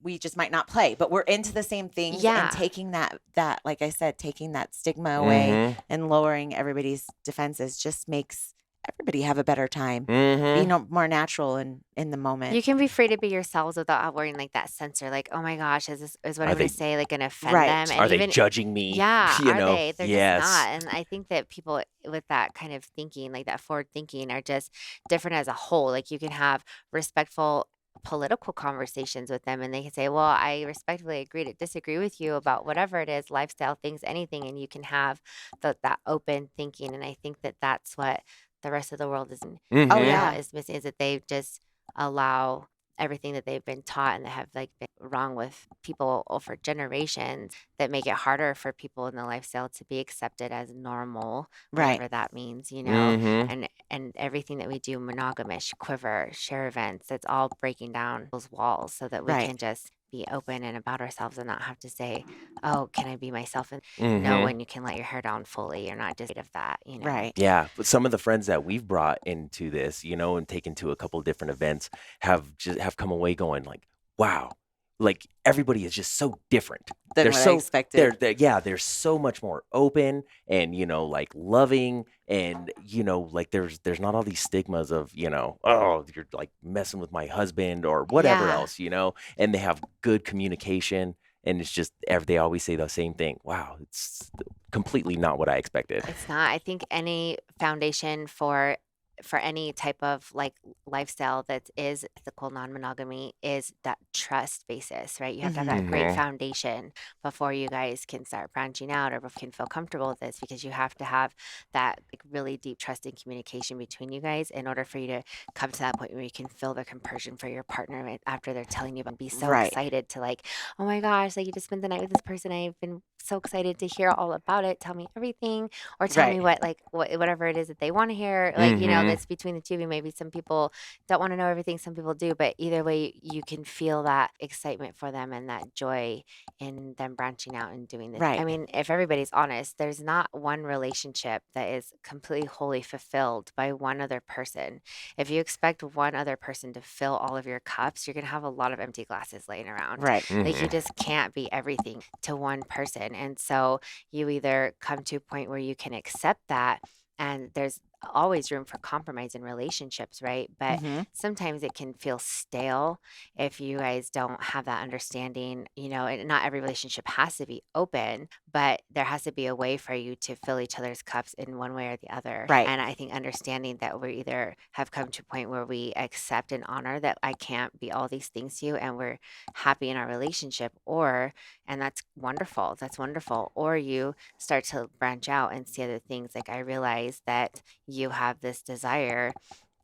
B: we just might not play. But we're into the same things and taking that, like I said, taking that stigma away and lowering everybody's defenses just makes everybody have a better time, be more natural and in the moment.
D: You can be free to be yourselves without wearing like that censor, like, oh my gosh, is what I'm going to say like going to offend them? And
C: are they judging me?
D: Yeah, they? They're just not. And I think that people with that kind of thinking, like that forward thinking, are just different as a whole. Like you can have respectful political conversations with them and they can say, well, I respectfully agree to disagree with you about whatever it is, lifestyle things, anything, and you can have that open thinking. And I think that that's what the rest of the world is is missing, is that they just allow everything that they've been taught and that have like been wrong with people over generations that make it harder for people in the lifestyle to be accepted as normal, whatever that means, and everything that we do, Monogam-ish, Quiver, share events, it's all breaking down those walls so that we can just be open and about ourselves and not have to say, oh, can I be myself? And know when you can let your hair down fully. You're not just of that,
B: Right.
C: Yeah. But some of the friends that we've brought into this, and taken to a couple of different events have come away going like, wow, like everybody is just so different.
B: They're so expected.
C: They're so much more open and, like loving and, like there's not all these stigmas of, oh, you're like messing with my husband or whatever else, and they have good communication. And it's just, they always say the same thing. Wow, it's completely not what I expected.
D: It's not. I think any foundation for any type of like lifestyle that is ethical non-monogamy is that trust basis, right? You have to have that great foundation before you guys can start branching out or can feel comfortable with this, because you have to have that like really deep trust and communication between you guys in order for you to come to that point where you can feel the compersion for your partner after they're telling you about, be so excited to like, oh my gosh, like you just spent the night with this person. I've been so excited to hear all about it. Tell me everything, or tell me whatever it is that they want to hear. Like, that's between the two of you. Maybe some people don't want to know everything. Some people do, but either way, you can feel that excitement for them and that joy in them branching out and doing this.
B: Right.
D: I mean, if everybody's honest, there's not one relationship that is completely wholly fulfilled by one other person. If you expect one other person to fill all of your cups, you're going to have a lot of empty glasses laying around.
B: Right.
D: Like you just can't be everything to one person. And so you either come to a point where you can accept that, and there's always room for compromise in relationships, right? But sometimes it can feel stale if you guys don't have that understanding, and not every relationship has to be open, but there has to be a way for you to fill each other's cups in one way or the other.
B: Right.
D: And I think understanding that we either have come to a point where we accept and honor that I can't be all these things to you and we're happy in our relationship, and that's wonderful. That's wonderful. Or you start to branch out and see other things. Like I realized that you have this desire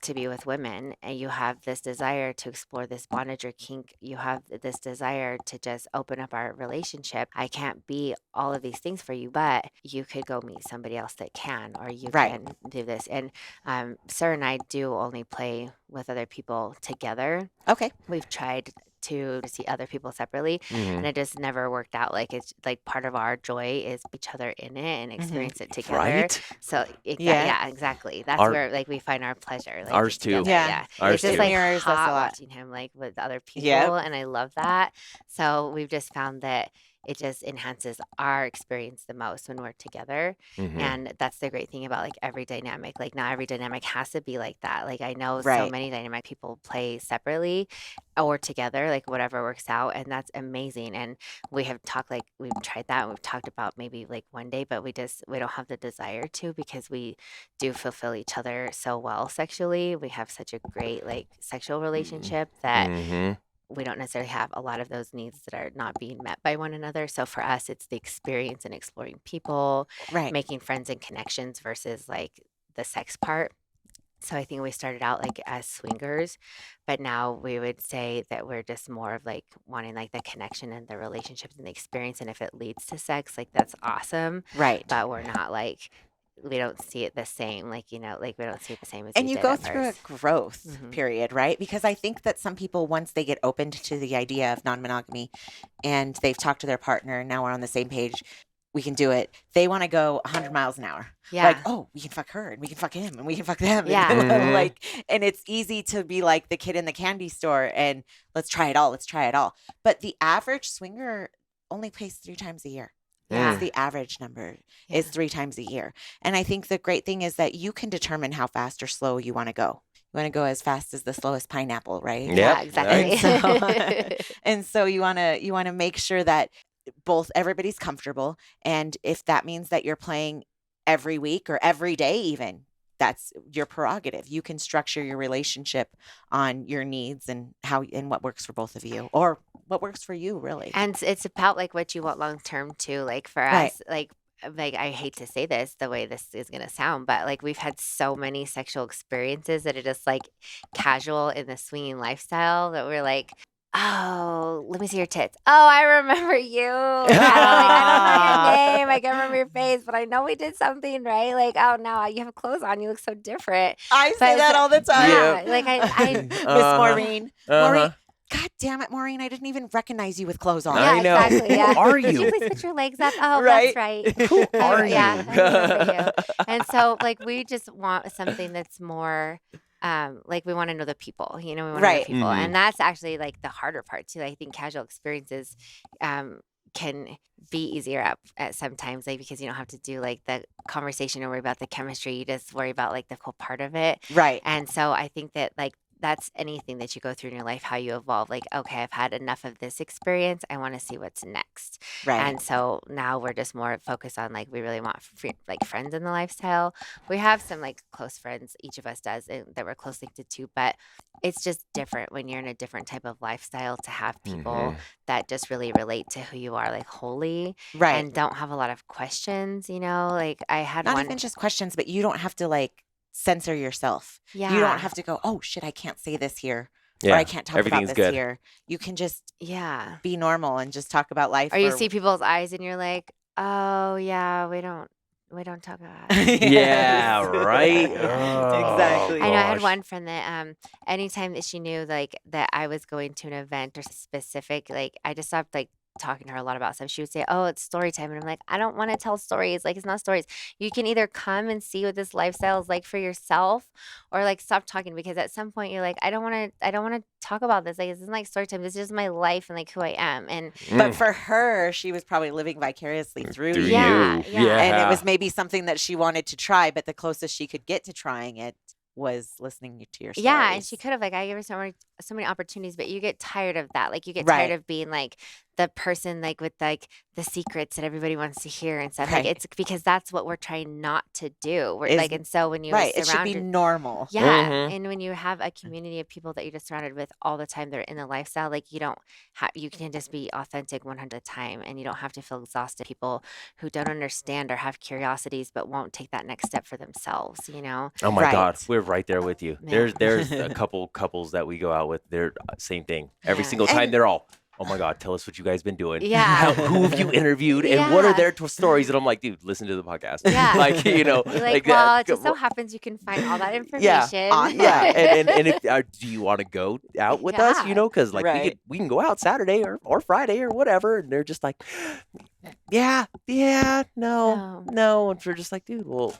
D: to be with women, and you have this desire to explore this bondage or kink. You have this desire to just open up our relationship. I can't be all of these things for you, but you could go meet somebody else that can, or you can do this. And Sir and I do only play with other people together.
B: Okay.
D: We've tried to see other people separately, and it just never worked out. Like it's like part of our joy is each other in it and experience it together.
C: Right?
D: So exactly. That's where like we find our pleasure. Like,
C: ours too.
D: Yeah.
C: Ours
D: it's just
C: too.
D: like
B: Mirrors us a
D: hot
B: lot.
D: watching him like with other people, and I love that. So we've just found that it just enhances our experience the most when we're together. And that's the great thing about like every dynamic. Like not every dynamic has to be like that. Like I know so many dynamic people play separately or together, like whatever works out. And that's amazing. And we have talked, like we've tried that. We've talked about maybe like one day, but we don't have the desire to, because we do fulfill each other so well sexually. We have such a great like sexual relationship that we don't necessarily have a lot of those needs that are not being met by one another. So for us, it's the experience and exploring people, making friends and connections versus like the sex part. So I think we started out like as swingers, but now we would say that we're just more of like wanting like the connection and the relationships and the experience. And if it leads to sex, like that's awesome.
B: Right.
D: But we're not like, we don't see it the same, like, like we don't see it the same as
B: and
D: we
B: you
D: did
B: go
D: at
B: through
D: first.
B: a growth period, right? Because I think that some people, once they get opened to the idea of non-monogamy and they've talked to their partner and now we're on the same page, we can do it. They want to go 100 miles an hour.
D: Yeah.
B: Like, oh, we can fuck her and we can fuck him and we can fuck them.
D: Yeah.
B: And, like, and it's easy to be like the kid in the candy store and let's try it all. Let's try it all. But the average swinger only plays 3 times a year.
D: Yeah.
B: That's the average number is 3 times a year. And I think the great thing is that you can determine how fast or slow you want to go. You want to go as fast as the slowest pineapple, right?
D: Yeah, exactly.
B: And so you want to make sure that both everybody's comfortable. And if that means that you're playing every week or every day, even, that's your prerogative. You can structure your relationship on your needs and how and what works for both of you, or what works for you, really.
D: And it's about like what you want long term too. Like for us, like I hate to say this the way this is going to sound, but like we've had so many sexual experiences that are just like casual in the swinging lifestyle that we're like, oh, let me see your tits. Oh, I remember you. I don't know your name. I can't remember your face, but I know we did something, right? Like, oh, now you have clothes on. You look so different.
B: I say that all the time.
D: Yeah. Like I
B: Miss Maureen. Maureen. God damn it, Maureen. I didn't even recognize you with clothes on.
D: Yeah,
C: I know.
D: exactly. Yeah.
C: Who are
D: Could you
C: you?
D: please put your legs up? Oh,
B: Right?
D: that's right.
C: Who are you?
D: Yeah, I remember you. And so, like, we just want something that's more, like, we want to know the people. We want to know the people, and that's actually like the harder part too. I think casual experiences, can be easier at sometimes, like because you don't have to do like the conversation or worry about the chemistry. You just worry about like the cool part of it,
B: Right.
D: And so I think that like that's anything that you go through in your life, how you evolve. Like, okay, I've had enough of this experience. I want to see what's next.
B: Right.
D: And so now we're just more focused on like, we really want like friends in the lifestyle. We have some like close friends, each of us does, that we're closely linked to, but it's just different when you're in a different type of lifestyle to have people that just really relate to who you are, like wholly,
B: Right.
D: and don't have a lot of questions, like I had
B: Not
D: one.
B: even just questions, but you don't have to like censor yourself.
D: Yeah.
B: You don't have to go, oh shit, I can't say this here.
C: Yeah.
B: Or I can't talk about
C: Everything's
B: this
C: good.
B: here. You can just
D: Yeah.
B: be normal and just talk about life.
D: Or you see people's eyes and you're like, oh yeah, we don't talk about it.
C: Yeah, right.
B: Exactly.
D: I know I had
C: gosh.
D: one friend that anytime that she knew like that I was going to an event or specific, like I just stopped like talking to her a lot about stuff. She would say, oh, it's story time. And I'm like, I don't want to tell stories. Like, it's not stories. You can either come and see what this lifestyle is like for yourself, or like stop talking, because at some point you're like, I don't want to talk about this. Like, this isn't like story time. This is just my life and like who I am. And
B: But for her, she was probably living vicariously through you.
D: Yeah.
B: And it was maybe something that she wanted to try, but the closest she could get to trying it was listening to your stories.
D: yeah, and she could have, like, I gave her so many opportunities, but you get tired of that. Like, you get
B: Right.
D: tired of being like the person like with like the secrets that everybody wants to hear and stuff.
B: Right.
D: Like, it's because that's what we're trying not to do. We're
B: Is-
D: like, and so when you
B: Right. It should
D: surround
B: be
D: your-
B: normal.
D: yeah,
C: Mhm.
D: and when you have a community of people that you're just surrounded with all the time, they're in the lifestyle. Like, you don't have, you can just be authentic 100% time, and you don't have to feel exhausted. People who don't understand or have curiosities but won't take that next step for themselves.
C: Oh my
B: Right.
C: God, we're right there with you.
D: Yeah.
C: There's a couple couples that we go out with. They're same thing. Every
D: Yeah.
C: single time
B: And-
C: they're all, oh my God, tell us what you guys been doing.
D: Yeah.
C: Who have you interviewed and what are
D: Yeah.
C: their stories? And I'm like, dude, listen to the podcast.
D: Yeah.
C: Like,
D: You're like,
C: that.
D: well, it just so happens you can find all that information.
C: Yeah, and if do you want to go out with us?
D: Yeah.
C: Because like
B: Right.
C: we can go out Saturday or Friday or whatever, and they're just like, yeah, no, and we're just like, dude, well,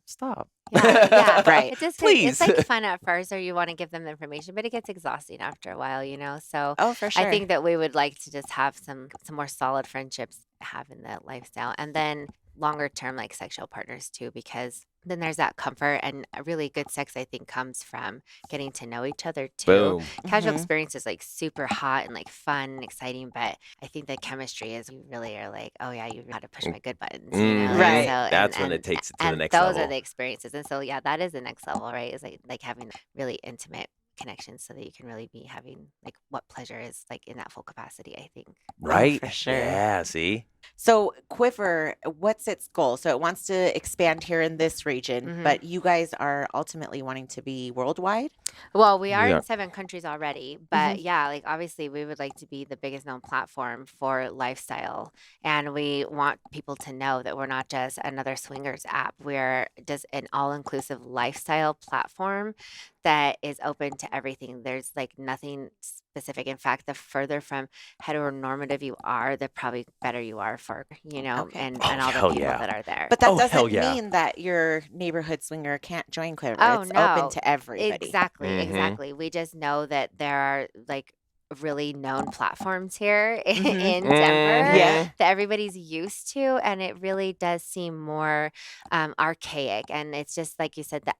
C: stop.
D: Yeah.
B: Right.
D: It just
C: Please.
D: it's like fun at first, or you want to give them the information, but it gets exhausting after a while, So
B: Oh, for sure.
D: I think that we would like to just have some more solid friendships have in the lifestyle, and then longer term like sexual partners too, because then there's that comfort, and a really good sex I think comes from getting to know each other too.
C: Boom.
D: Casual
B: Mhm.
D: experience is like super hot and like fun and exciting, but I think the chemistry is you really are like, oh yeah, you know how to push my good buttons,
C: Mhm.
B: Right.
D: So,
C: That's when it takes it to the
D: and
C: next
D: those
C: level.
D: are the experiences, and so yeah, that is the next level, right? Is like having really intimate connections, so that you can really be having like what pleasure is like in that full capacity. I think.
C: Right?
B: for sure.
C: Yeah. See.
B: So Quiver, what's its goal? So it wants to expand here in this region, but you guys are ultimately wanting to be worldwide?
D: Well, we are in 7 countries already, but yeah, like obviously we would like to be the biggest known platform for lifestyle. And we want people to know that we're not just another swingers app. We're just an all-inclusive lifestyle platform that is open to everything. There's like nothing specific. In fact, the further from heteronormative you are, the probably better you are for, and all the people that are there.
B: But that doesn't mean that your neighborhood swinger can't join Quiver. It's open to everybody.
D: Exactly. We just know that there are like really known platforms here in Denver that everybody's used to, and it really does seem more archaic, and it's just like you said that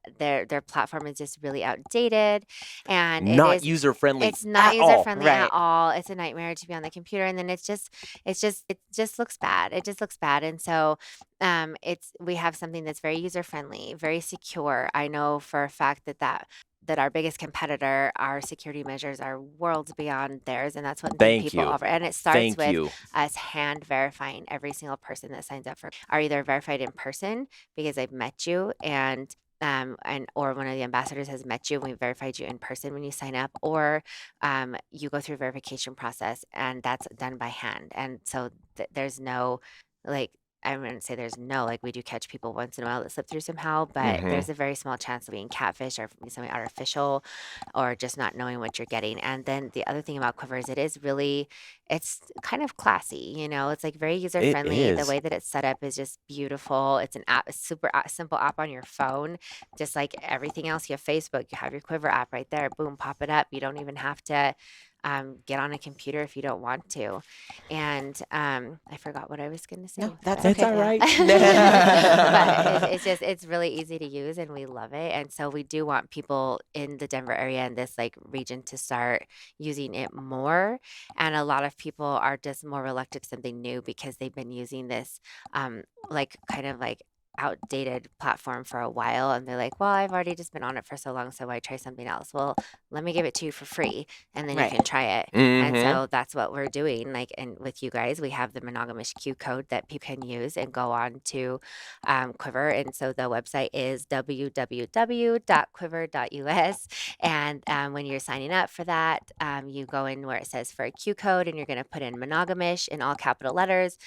D: their platform is just really outdated and
C: not user friendly.
D: It's not user friendly at all. It's a nightmare to be on the computer, and then it just looks bad. It just looks bad, and so we have something that's very user friendly, very secure. I know for a fact that our biggest competitor, our security measures are worlds beyond theirs, and that's what people offer. And it starts with us hand verifying every single person that signs up are either verified in person because they've met you and or one of the ambassadors has met you and we verified you in person when you sign up, or you go through a verification process and that's done by hand. And so there's no I wouldn't say there's we do catch people once in a while that slip through somehow, but there's a very small chance of being catfish or something artificial or just not knowing what you're getting. And then the other thing about Quiver is it's kind of classy, it's like very user friendly. The way that it's set up is just beautiful. It's an app, a super simple app on your phone, just like everything else. You have Facebook, you have your Quiver app right there, boom, pop it up. You don't even have to get on a computer if you don't want to. And I forgot what I was going to say.
B: No, that's okay.
C: It's all right.
D: But it's really easy to use and we love it. And so we do want people in the Denver area and this region to start using it more. And a lot of people are just more reluctant to something new because they've been using this outdated platform for a while, and they're like, well, I've already just been on it for so long, so why try something else? Well, let me give it to you for free and then you can try it. And so that's what we're doing. And with you guys, we have the Monogam-ish Q code that people can use and go on to Quiver. And so the website is www.quiver.us. And when you're signing up for that, you go in where it says for a Q code and you're going to put in Monogam-ish in all capital letters,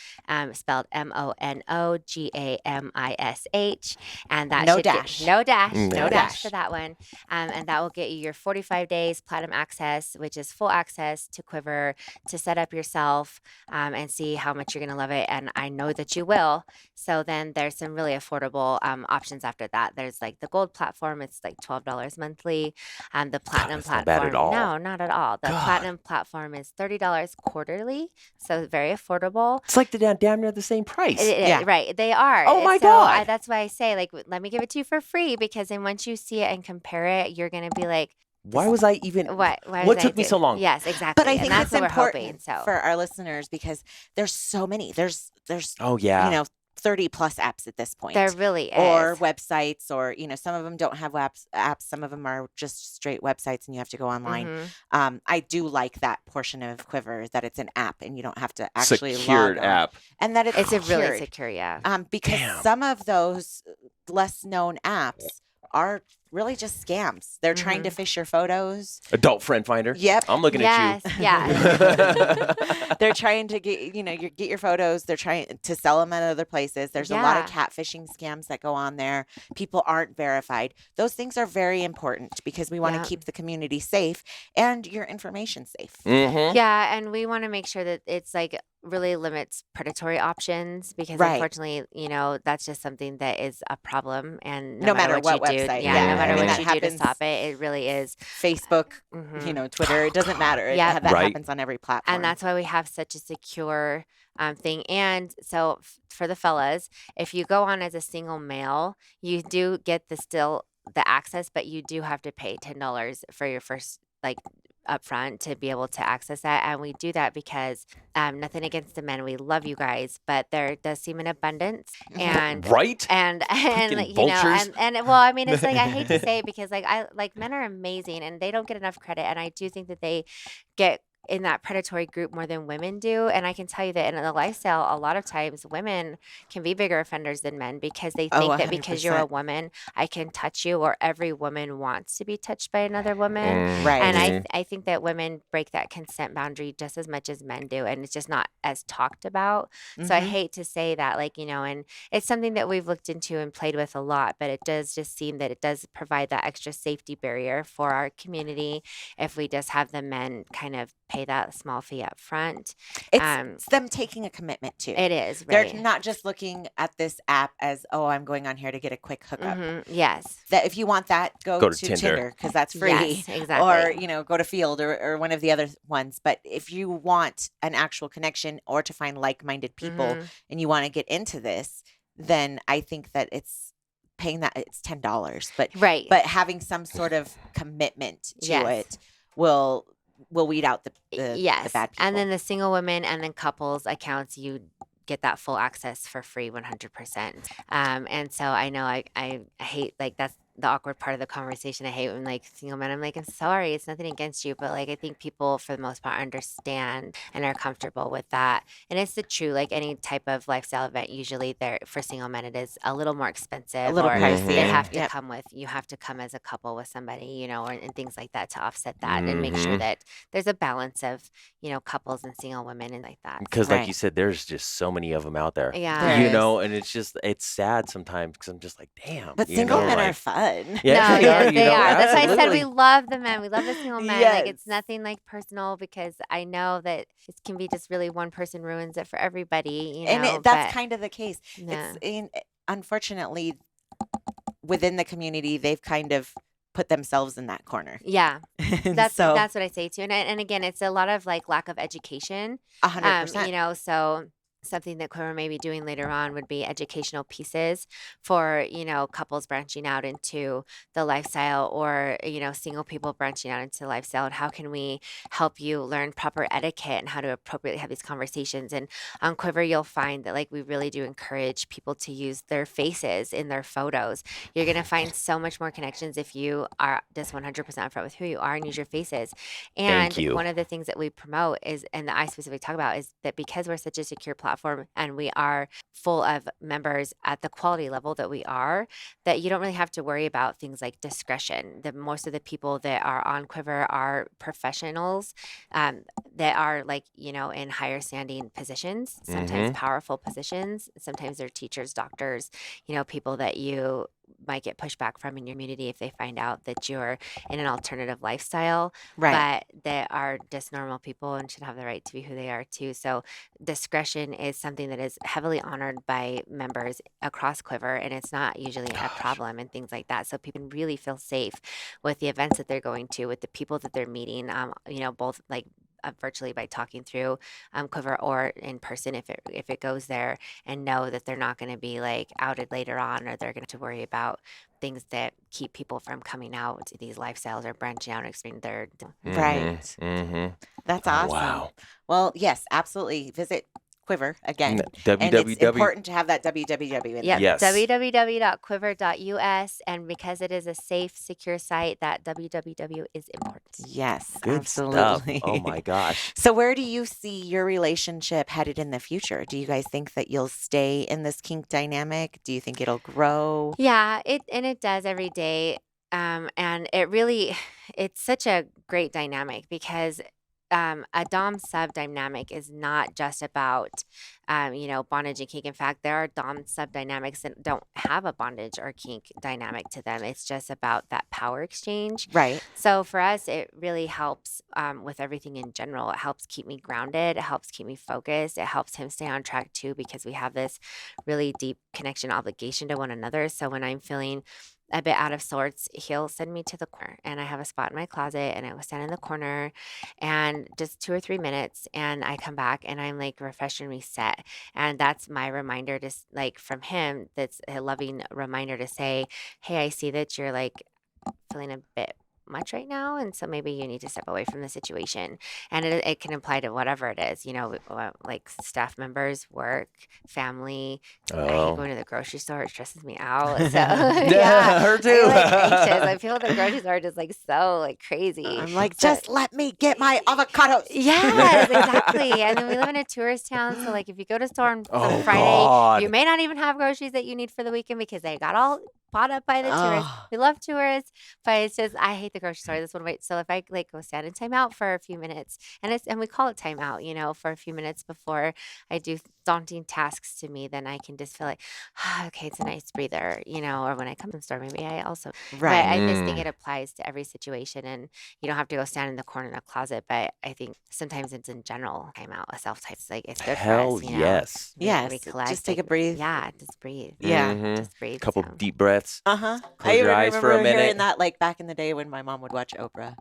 D: spelled MONOGAMISH, and that
B: no
D: should
B: dash
D: for that one, and that will get you your 45 days platinum access, which is full access to Quiver to set up yourself and see how much you're going to love it, and I know that you will. So then there's some really affordable options after that. There's the gold platform, it's $12 monthly. The platinum platform,
C: not bad at all.
D: No, not at all. The platinum platform is $30 quarterly, so very affordable.
C: It's damn near the same price.
D: Right, they are.
C: Oh my God.
D: That's why I say, let me give it to you for free, because then once you see it and compare it, you're going to be like,
C: why was I even? What took me so long?
D: Yes, exactly.
B: But I think
D: that's
B: it's important for our listeners because there's so many. There's 30 plus apps at this point.
D: There really is.
B: Or websites, or some of them don't have apps. Some of them are just straight websites and you have to go online. I do like that portion of Quiver, that it's an app and you don't have to actually
C: secured
B: log on.
C: App.
B: And that it's
D: a really secure,
B: because some of those less known apps are really just scams. They're trying to fish your photos.
C: Adult Friend Finder.
B: Yep.
C: I'm looking at you.
D: Yeah.
B: They're trying to get your photos. They're trying to sell them at other places. There's a lot of catfishing scams that go on there. People aren't verified. Those things are very important because we want to keep the community safe and your information safe.
D: Yeah, and we want to make sure that it's really limits predatory options because unfortunately, that's just something that is a problem, and no matter what you
B: website,
D: do, no matter what you do to stop it, it really is
B: Facebook, Twitter. It doesn't matter. That happens on every platform,
D: and that's why we have such a secure thing. And so for the fellas, if you go on as a single male, you do get the access, but you do have to pay $10 for your first upfront to be able to access that. And we do that because nothing against the men, we love you guys, but there does seem an abundance, and
C: right,
D: and
C: vultures.
D: and well, I mean, it's I hate to say it because men are amazing and they don't get enough credit, and I do think that they get in that predatory group more than women do. And I can tell you that in the lifestyle, a lot of times women can be bigger offenders than men because they think that because you're a
B: 100%.
D: woman, I can touch you, or every woman wants to be touched by another woman.
B: Right.
D: And I think that women break that consent boundary just as much as men do. And it's just not as talked about. So I hate to say that, like, you know, and it's something that we've looked into and played with a lot, but it does just seem that it does provide that extra safety barrier for our community if we just have the men kind of pay that small fee up front.
B: It's them taking a commitment too.
D: It is, right?
B: They're not just looking at this app as, oh, I'm going on here to get a quick hookup.
D: Yes.
B: That if you want that, go to Tinder because that's free.
D: Yes, exactly.
B: Or, you know, go to Field or one of the other ones. But if you want an actual connection or to find like-minded people and you want to get into this, then I think that it's paying that, it's $10. But but having some sort of commitment to it will weed out the bad people.
D: And then the single women and then couples accounts, you get that full access for free 100%. And so I know I hate, like, that's the awkward part of the conversation. I hate when, like, single men, I'm like, I'm sorry, it's nothing against you, but, like, I think people for the most part understand and are comfortable with that. And it's the true, like, any type of lifestyle event, usually there for single men it is a little more expensive,
B: a little pricey.
D: They have to come with, you have to come as a couple with somebody, you know, and things like that to offset that and make sure that there's a balance of, you know, couples and single women and like that.
C: Because like you said, there's just so many of them out there.
D: Yeah.
C: You know, and it's sad sometimes because I'm just like, damn.
B: But single men are fun.
C: Yeah,
D: no, they are. That's why I said
C: absolutely.
D: we love the men. We love the single men. Like, it's nothing like personal because I know that it can be just really one person ruins it for everybody. You know,
B: and that's kind of the case.
D: Yeah.
B: Unfortunately, within the community, they've kind of put themselves in that corner.
D: Yeah, that's what I say too. And again, it's a lot of like lack of education.
B: 100%.
D: You know, so something that Quiver may be doing later on would be educational pieces for, you know, couples branching out into the lifestyle or, you know, single people branching out into the lifestyle. And how can we help you learn proper etiquette and how to appropriately have these conversations? And on Quiver, you'll find that, like, we really do encourage people to use their faces in their photos. You're going to find so much more connections if you are just 100% upfront with who you are and use your faces. And one of the things that we promote is, and that I specifically talk about, is that because we're such a secure platform and we are full of members at the quality level that we are, that you don't really have to worry about things like discretion. Most of the people that are on Quiver are professionals that are, like, you know, in higher standing positions, sometimes powerful positions. Sometimes they're teachers, doctors, you know, people that you might get pushback from in your community if they find out that you're in an alternative lifestyle, but they are just normal people and should have the right to be who they are too. So discretion is something that is heavily honored by members across Quiver, and it's not usually a problem and things like that. So people can really feel safe with the events that they're going to, with the people that they're meeting, you know, both like virtually by talking through Quiver or in person if it goes there, and know that they're not going to be like outed later on, or they're going to worry about things that keep people from coming out to these lifestyles or branching out and expanding their
B: That's awesome.
C: Wow.
B: Well, yes, absolutely. Visit Quiver again.
C: And
B: it's important to have that www in there.
D: Yes. www.quiver.us. And because it is a safe, secure site, that www is important.
B: Yes,
C: Good
B: absolutely.
C: stuff. Oh my gosh.
B: So where do you see your relationship headed in the future? Do you guys think that you'll stay in this kink dynamic? Do you think it'll grow?
D: Yeah, it does every day. And it's such a great dynamic because a dom sub dynamic is not just about you know, bondage and kink. In fact, there are dom sub dynamics that don't have a bondage or kink dynamic to them. It's just about that power exchange.
B: Right.
D: So for us, it really helps with everything in general. It helps keep me grounded. It helps keep me focused. It helps him stay on track too, because we have this really deep connection obligation to one another. So when I'm feeling a bit out of sorts, he'll send me to the corner, and I have a spot in my closet, and I will stand in the corner and just 2 or 3 minutes, and I come back and I'm like refreshed and reset. And that's my reminder to, like, from him, that's a loving reminder to say, hey, I see that you're like feeling a bit much right now, and so maybe you need to step away from the situation. And it can apply to whatever it is, like staff members, work, family. I hate going to the grocery store. It stresses me out. So
C: her too.
D: I'm anxious. I feel the grocery store just like so like crazy.
B: I'm like, just let me get my avocados.
D: Yes, exactly. And then we live in a tourist town, so like if you go to store on Friday,
C: God.
D: you may not even have groceries that you need for the weekend because they got all bought up by the tourists. We love tourists, but it's just I hate the grocery store. That's one way. So if I like go stand in timeout for a few minutes, and we call it timeout, for a few minutes before I do daunting tasks to me, then I can just feel like, okay, it's a nice breather, or when I come to the store, maybe I also
B: Right.
D: But I just think it applies to every situation, and you don't have to go stand in the corner in a closet. But I think sometimes it's in general timeout, a self-type. Like it's good for us,
C: yes.
B: Yes.
D: Recollect,
B: Just take a breathe.
D: Yeah, just breathe.
B: Yeah.
D: Just breathe.
C: A couple deep breaths.
B: I
C: Close
B: even
C: your eyes for a
B: remember hearing
C: minute.
B: that like back in the day when my mom would watch Oprah.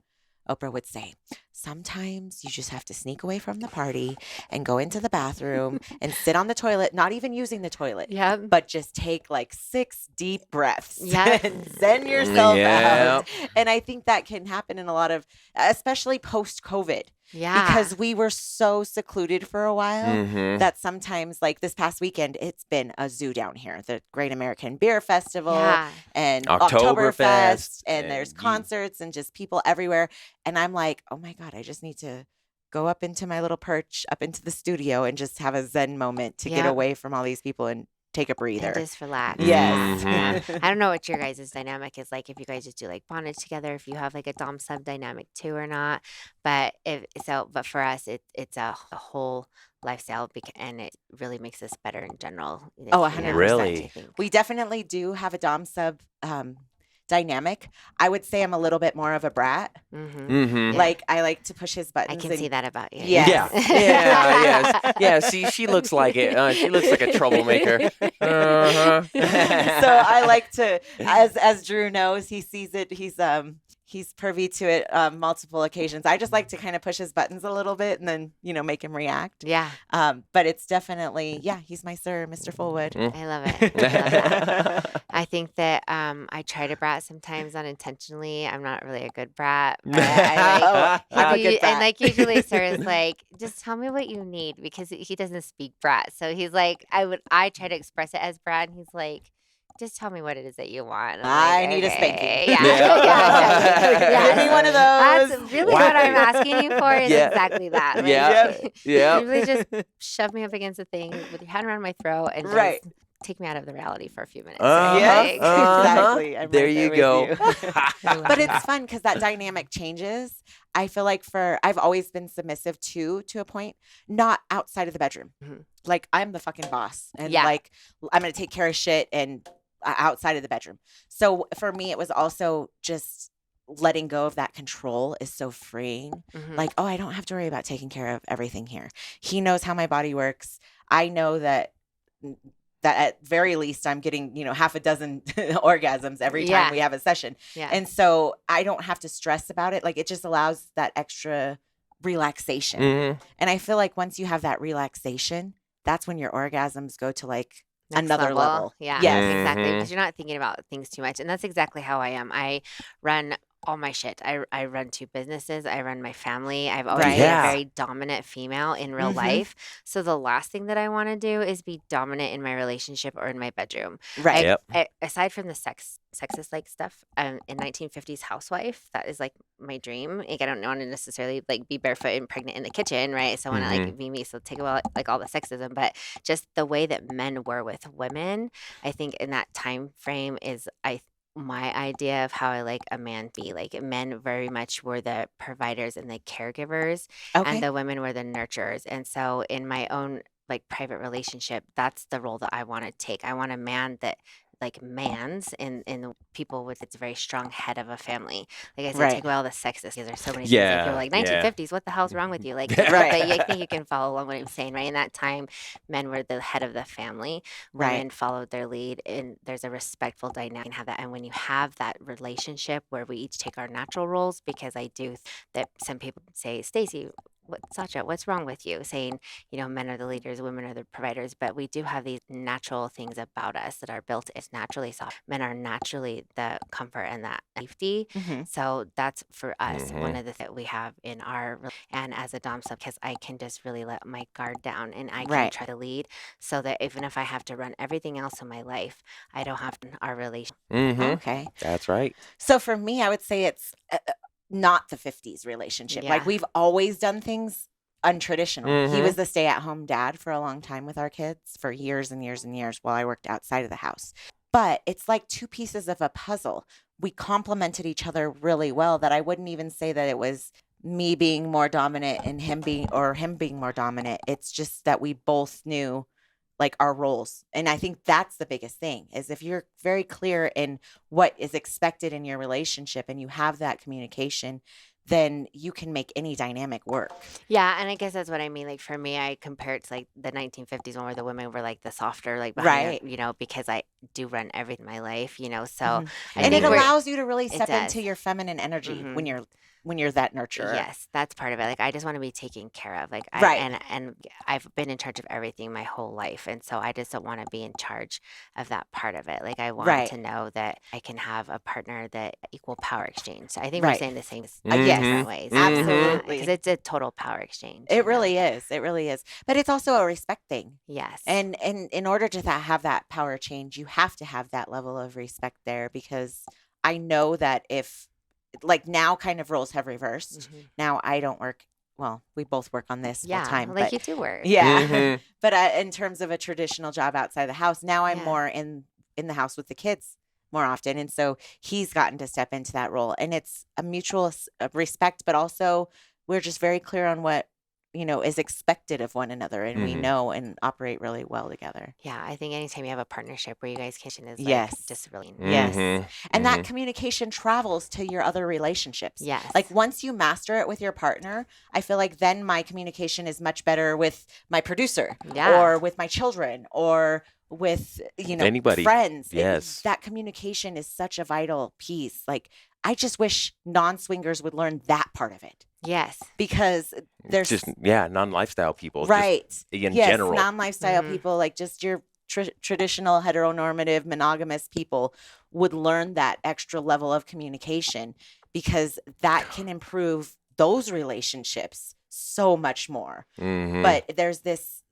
B: Oprah would say, sometimes you just have to sneak away from the party and go into the bathroom and sit on the toilet, not even using the toilet, but just take like 6 deep breaths and zen yourself out. And I think that can happen in a lot of, especially post-COVID.
D: Yeah.
B: Because we were so secluded for a while that sometimes, like this past weekend, it's been a zoo down here, the Great American Beer Festival and Oktoberfest, and there's concerts and just people everywhere. And I'm like, oh my God, I just need to go up into my little perch, up into the studio and just have a zen moment to get away from all these people and take a breather.
D: And just relax.
B: Yes.
D: I don't know what your guys' dynamic is like, if you guys just do like bondage together, if you have like a dom sub dynamic too or not. But but for us, it's a whole lifestyle, and it really makes us better in general.
B: 100%.
C: Really?
B: We definitely do have a dom sub dynamic. I would say I'm a little bit more of a brat. Like I like to push his buttons.
D: I can see that about you.
B: Yes.
C: See, she looks like it. She looks like a troublemaker.
B: So I like to, as Drew knows, he sees it. He's privy to it on multiple occasions. I just like to kind of push his buttons a little bit and then, make him react.
D: Yeah.
B: But it's definitely, he's my sir, Mr. Fullwood.
D: I love it. I think that I try to brat sometimes unintentionally. I'm not really a good brat. But and like usually sir is like, just tell me what you need, because he doesn't speak brat. So he's like, I try to express it as brat, and he's like, just tell me what it is that you want.
B: I need a spanking.
D: Yeah.
B: Give me one of those.
D: That's really what I'm asking you for is exactly that. Like, you really just shove me up against a thing with your hand around my throat and just take me out of the reality for a few minutes.
B: Exactly. I'm
C: there
B: right
C: you go.
B: But it's fun because that dynamic changes. I feel like I've always been submissive to a point, not outside of the bedroom. Like I'm the fucking boss, and like I'm gonna take care of shit and outside of the bedroom. So for me, it was also just letting go of that control is so freeing. Like, I don't have to worry about taking care of everything here. He knows how my body works. I know that at very least I'm getting, half a dozen orgasms every time we have a session. And so I don't have to stress about it. Like it just allows that extra relaxation. And I feel like once you have that relaxation, that's when your orgasms go to like another level.
D: Yeah,
B: yes.
D: Exactly. Because you're not thinking about things too much. And that's exactly how I am. I run all my shit. I run 2 businesses. I run my family. I've always been a very dominant female in real life. So the last thing that I want to do is be dominant in my relationship or in my bedroom.
B: Right.
D: Aside from the sexist like stuff, in 1950s housewife, that is like my dream. Like I don't want to necessarily like be barefoot and pregnant in the kitchen, right? So I want to like be me. So take away like all the sexism, but just the way that men were with women, I think in that time frame is my idea of how I like a man to be. Like men very much were the providers and the caregivers, and the women were the nurturers. And so in my own like private relationship, that's the role that I want to take. I want a man that like mans in people with its very strong head of a family. Like I said, take away all the sexist, because there's so many things. Like you're like 1950s, what the hell's wrong with you? Like, but I think you can follow along what I'm saying, right? In that time, men were the head of the family. Women followed their lead, and there's a respectful dynamic and have that. And when you have that relationship where we each take our natural roles, because I do that some people say, Stacey, Saatcha, what's wrong with you? Saying, men are the leaders, women are the providers, but we do have these natural things about us that are built as naturally soft. Men are naturally the comfort and that safety. So that's for us one of the things that we have in and as a dom sub, because I can just really let my guard down and I can try to lead, so that even if I have to run everything else in my life, I don't have our relationship.
B: Okay.
C: That's right.
B: So for me, I would say it's not the 50s relationship. Like, we've always done things untraditional. He was the stay-at-home dad for a long time with our kids for years and years and years while I worked outside of the house. But it's like two pieces of a puzzle. We complemented each other really well, that I wouldn't even say that it was me being more dominant and him being more dominant. It's just that we both knew like our roles. And I think that's the biggest thing, is if you're very clear in what is expected in your relationship and you have that communication, then you can make any dynamic work.
D: Yeah, and I guess that's what I mean. Like, for me, I compare it to like the 1950s when where the women were like the softer, like behind their, because I do run everything in my life, so
B: and it allows you to really step into your feminine energy when you're that nurturer.
D: Yes, that's part of it. Like, I just want to be taken care of. Like, and I've been in charge of everything my whole life, and so I just don't want to be in charge of that part of it. Like, I want to know that I can have a partner that equal power exchange. So I think we're saying the same different ways.
B: Absolutely,
D: because it's a total power exchange.
B: It really is. It really is. But it's also a respect thing.
D: Yes.
B: And in order to have that power change, you have to have that level of respect there, because I know that if, like, now kind of roles have reversed. Now I don't work. Well, we both work on this full time.
D: Like, you do work.
B: Yeah. But in terms of a traditional job outside the house, now I'm more in the house with the kids more often. And so he's gotten to step into that role. And it's a mutual respect, but also we're just very clear on what, is expected of one another. And we know and operate really well together.
D: Yeah. I think anytime you have a partnership where you guys can is just really.
B: Yes. And that communication travels to your other relationships.
D: Yes.
B: Like, once you master it with your partner, I feel like then my communication is much better with my producer or with my children or with,
C: anybody.
B: Friends.
C: Yes.
B: That communication is such a vital piece. Like, I just wish non-swingers would learn that part of it.
D: Yes.
B: Because there's
C: just, non-lifestyle people.
B: Right.
C: Just in general.
B: Non-lifestyle people, like just your traditional heteronormative monogamous people would learn that extra level of communication, because that can improve those relationships so much more. But there's this,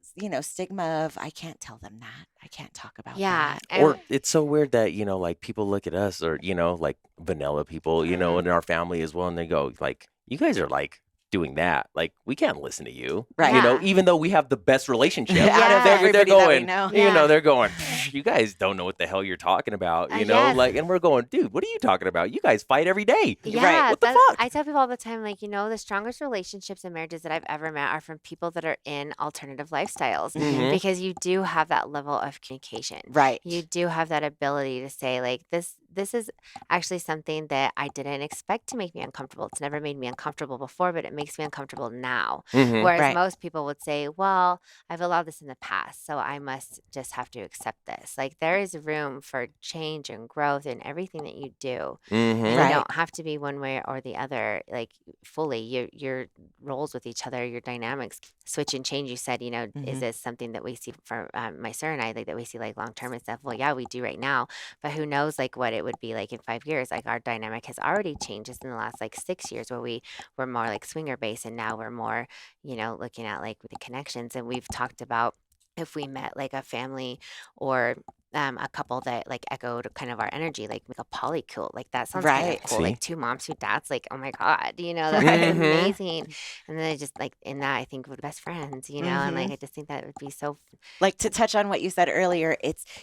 B: stigma of, I can't tell them that. I can't talk about that.
C: Or it's so weird that, like, people look at us, or, like vanilla people, in our family as well, and they go like, you guys are like doing that. Like, we can't listen to you.
B: Right.
C: Even though we have the best relationship.
B: Out of everybody
C: they're going,
B: that we know.
C: They're going, you guys don't know what the hell you're talking about, like, and we're going, dude, what are you talking about? You guys fight every day.
D: Yeah,
C: right. What the fuck?
D: I tell people all the time, like, the strongest relationships and marriages that I've ever met are from people that are in alternative lifestyles, because you do have that level of communication.
B: Right.
D: You do have that ability to say, like, this is actually something that I didn't expect to make me uncomfortable. It's never made me uncomfortable before, but it makes me uncomfortable now. Whereas most people would say, well, I've allowed this in the past, so I must just have to accept this. Like, there is room for change and growth in everything that you do. And you don't have to be one way or the other, like, fully. Your roles with each other, your dynamics switch and change. You said, is this something that we see for my sir and I, like, that we see like long term and stuff? Well, yeah, we do right now, but who knows, like, what it would be like in 5 years. Like, our dynamic has already changed just in the last like 6 years, where we were more like swinger based, and now we're more, looking at like the connections. And we've talked about, if we met like a family or a couple that like echoed kind of our energy, like a polycule, like that sounds kind of cool.
C: See?
D: Like 2 moms, 2 dads, like, oh my God, that's amazing. And then I just like, in that, I think we're best friends, and like, I just think that would be so.
B: Like, to touch on what you said earlier,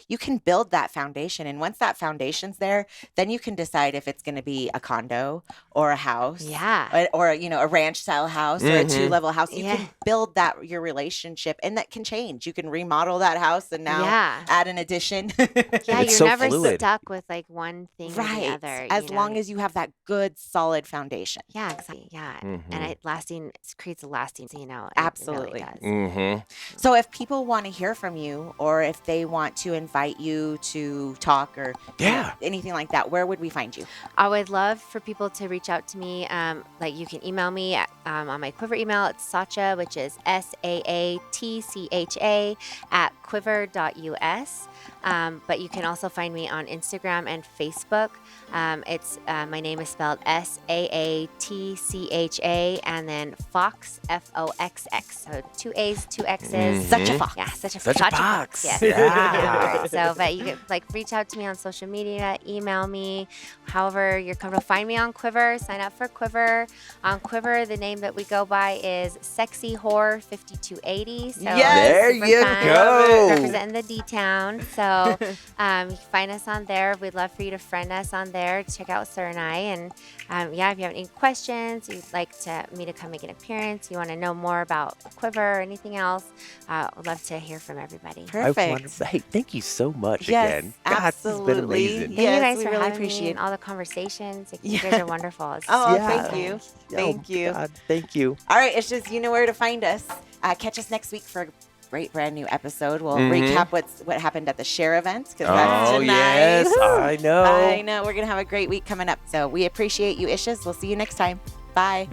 B: you can build that foundation. And once that foundation's there, then you can decide if it's going to be a condo or a house.
D: Yeah.
B: Or a ranch style house or a 2-level house. You can build your relationship, and that can change. You can remodel that house and now add an addition. open.
D: Yeah,
C: It's
D: you're
C: so
D: never
C: fluid.
D: stuck with like one thing or the
B: Right.
D: other.
B: As long as you have that good, solid foundation.
D: Yeah, exactly. Yeah,
C: Mm-hmm.
D: and it creates a lasting.
B: Absolutely.
D: It really does.
C: Mm-hmm.
B: So if people want to hear from you, or if they want to invite you to talk or anything like that, where would we find you?
D: I would love for people to reach out to me. Like you can email me on my Quiver email. It's Saatcha, which is SAATCHA @quiver.us. But you can also find me on Instagram and Facebook. It's my name is spelled SAATCHA and then Foxx FOXX. So 2 A's, 2 X's.
B: Such a fox.
D: Yeah, such a
C: Fox.
D: Yes.
C: Yeah.
D: So, but you can like reach out to me on social media, email me, however you're comfortable. Find me on Quiver. Sign up for Quiver. On Quiver, the name that we go by is Sexy Whore 5280. So
C: There
D: super
C: you
D: fun.
C: go.
D: Representing the D-Town. So you can find us on there. We'd love for you to friend us on there. Check out Sir and I. And if you have any questions, you'd like me to come make an appearance, you want to know more about Quiver or anything else, I'd love to hear from everybody.
B: Perfect.
C: Hey, thank you so much
B: Yes,
C: again. God,
B: absolutely.
C: this has been amazing.
D: Thank you
B: Yes,
D: guys
B: we
D: for
B: really
D: having
B: appreciate
D: me
B: it.
D: and all the conversations. Like,
B: Yeah.
D: You guys are wonderful. It's
B: Oh,
C: Yeah.
B: thank you. Thank you.
C: God, thank you.
B: All right, it's just, you know where to find us. Catch us next week for a great brand new episode. We'll recap what happened at the Share event, because that's
C: Oh,
B: tonight.
C: yes. I know.
B: I know. We're going to have a great week coming up. So we appreciate you, Ishas. We'll see you next time. Bye.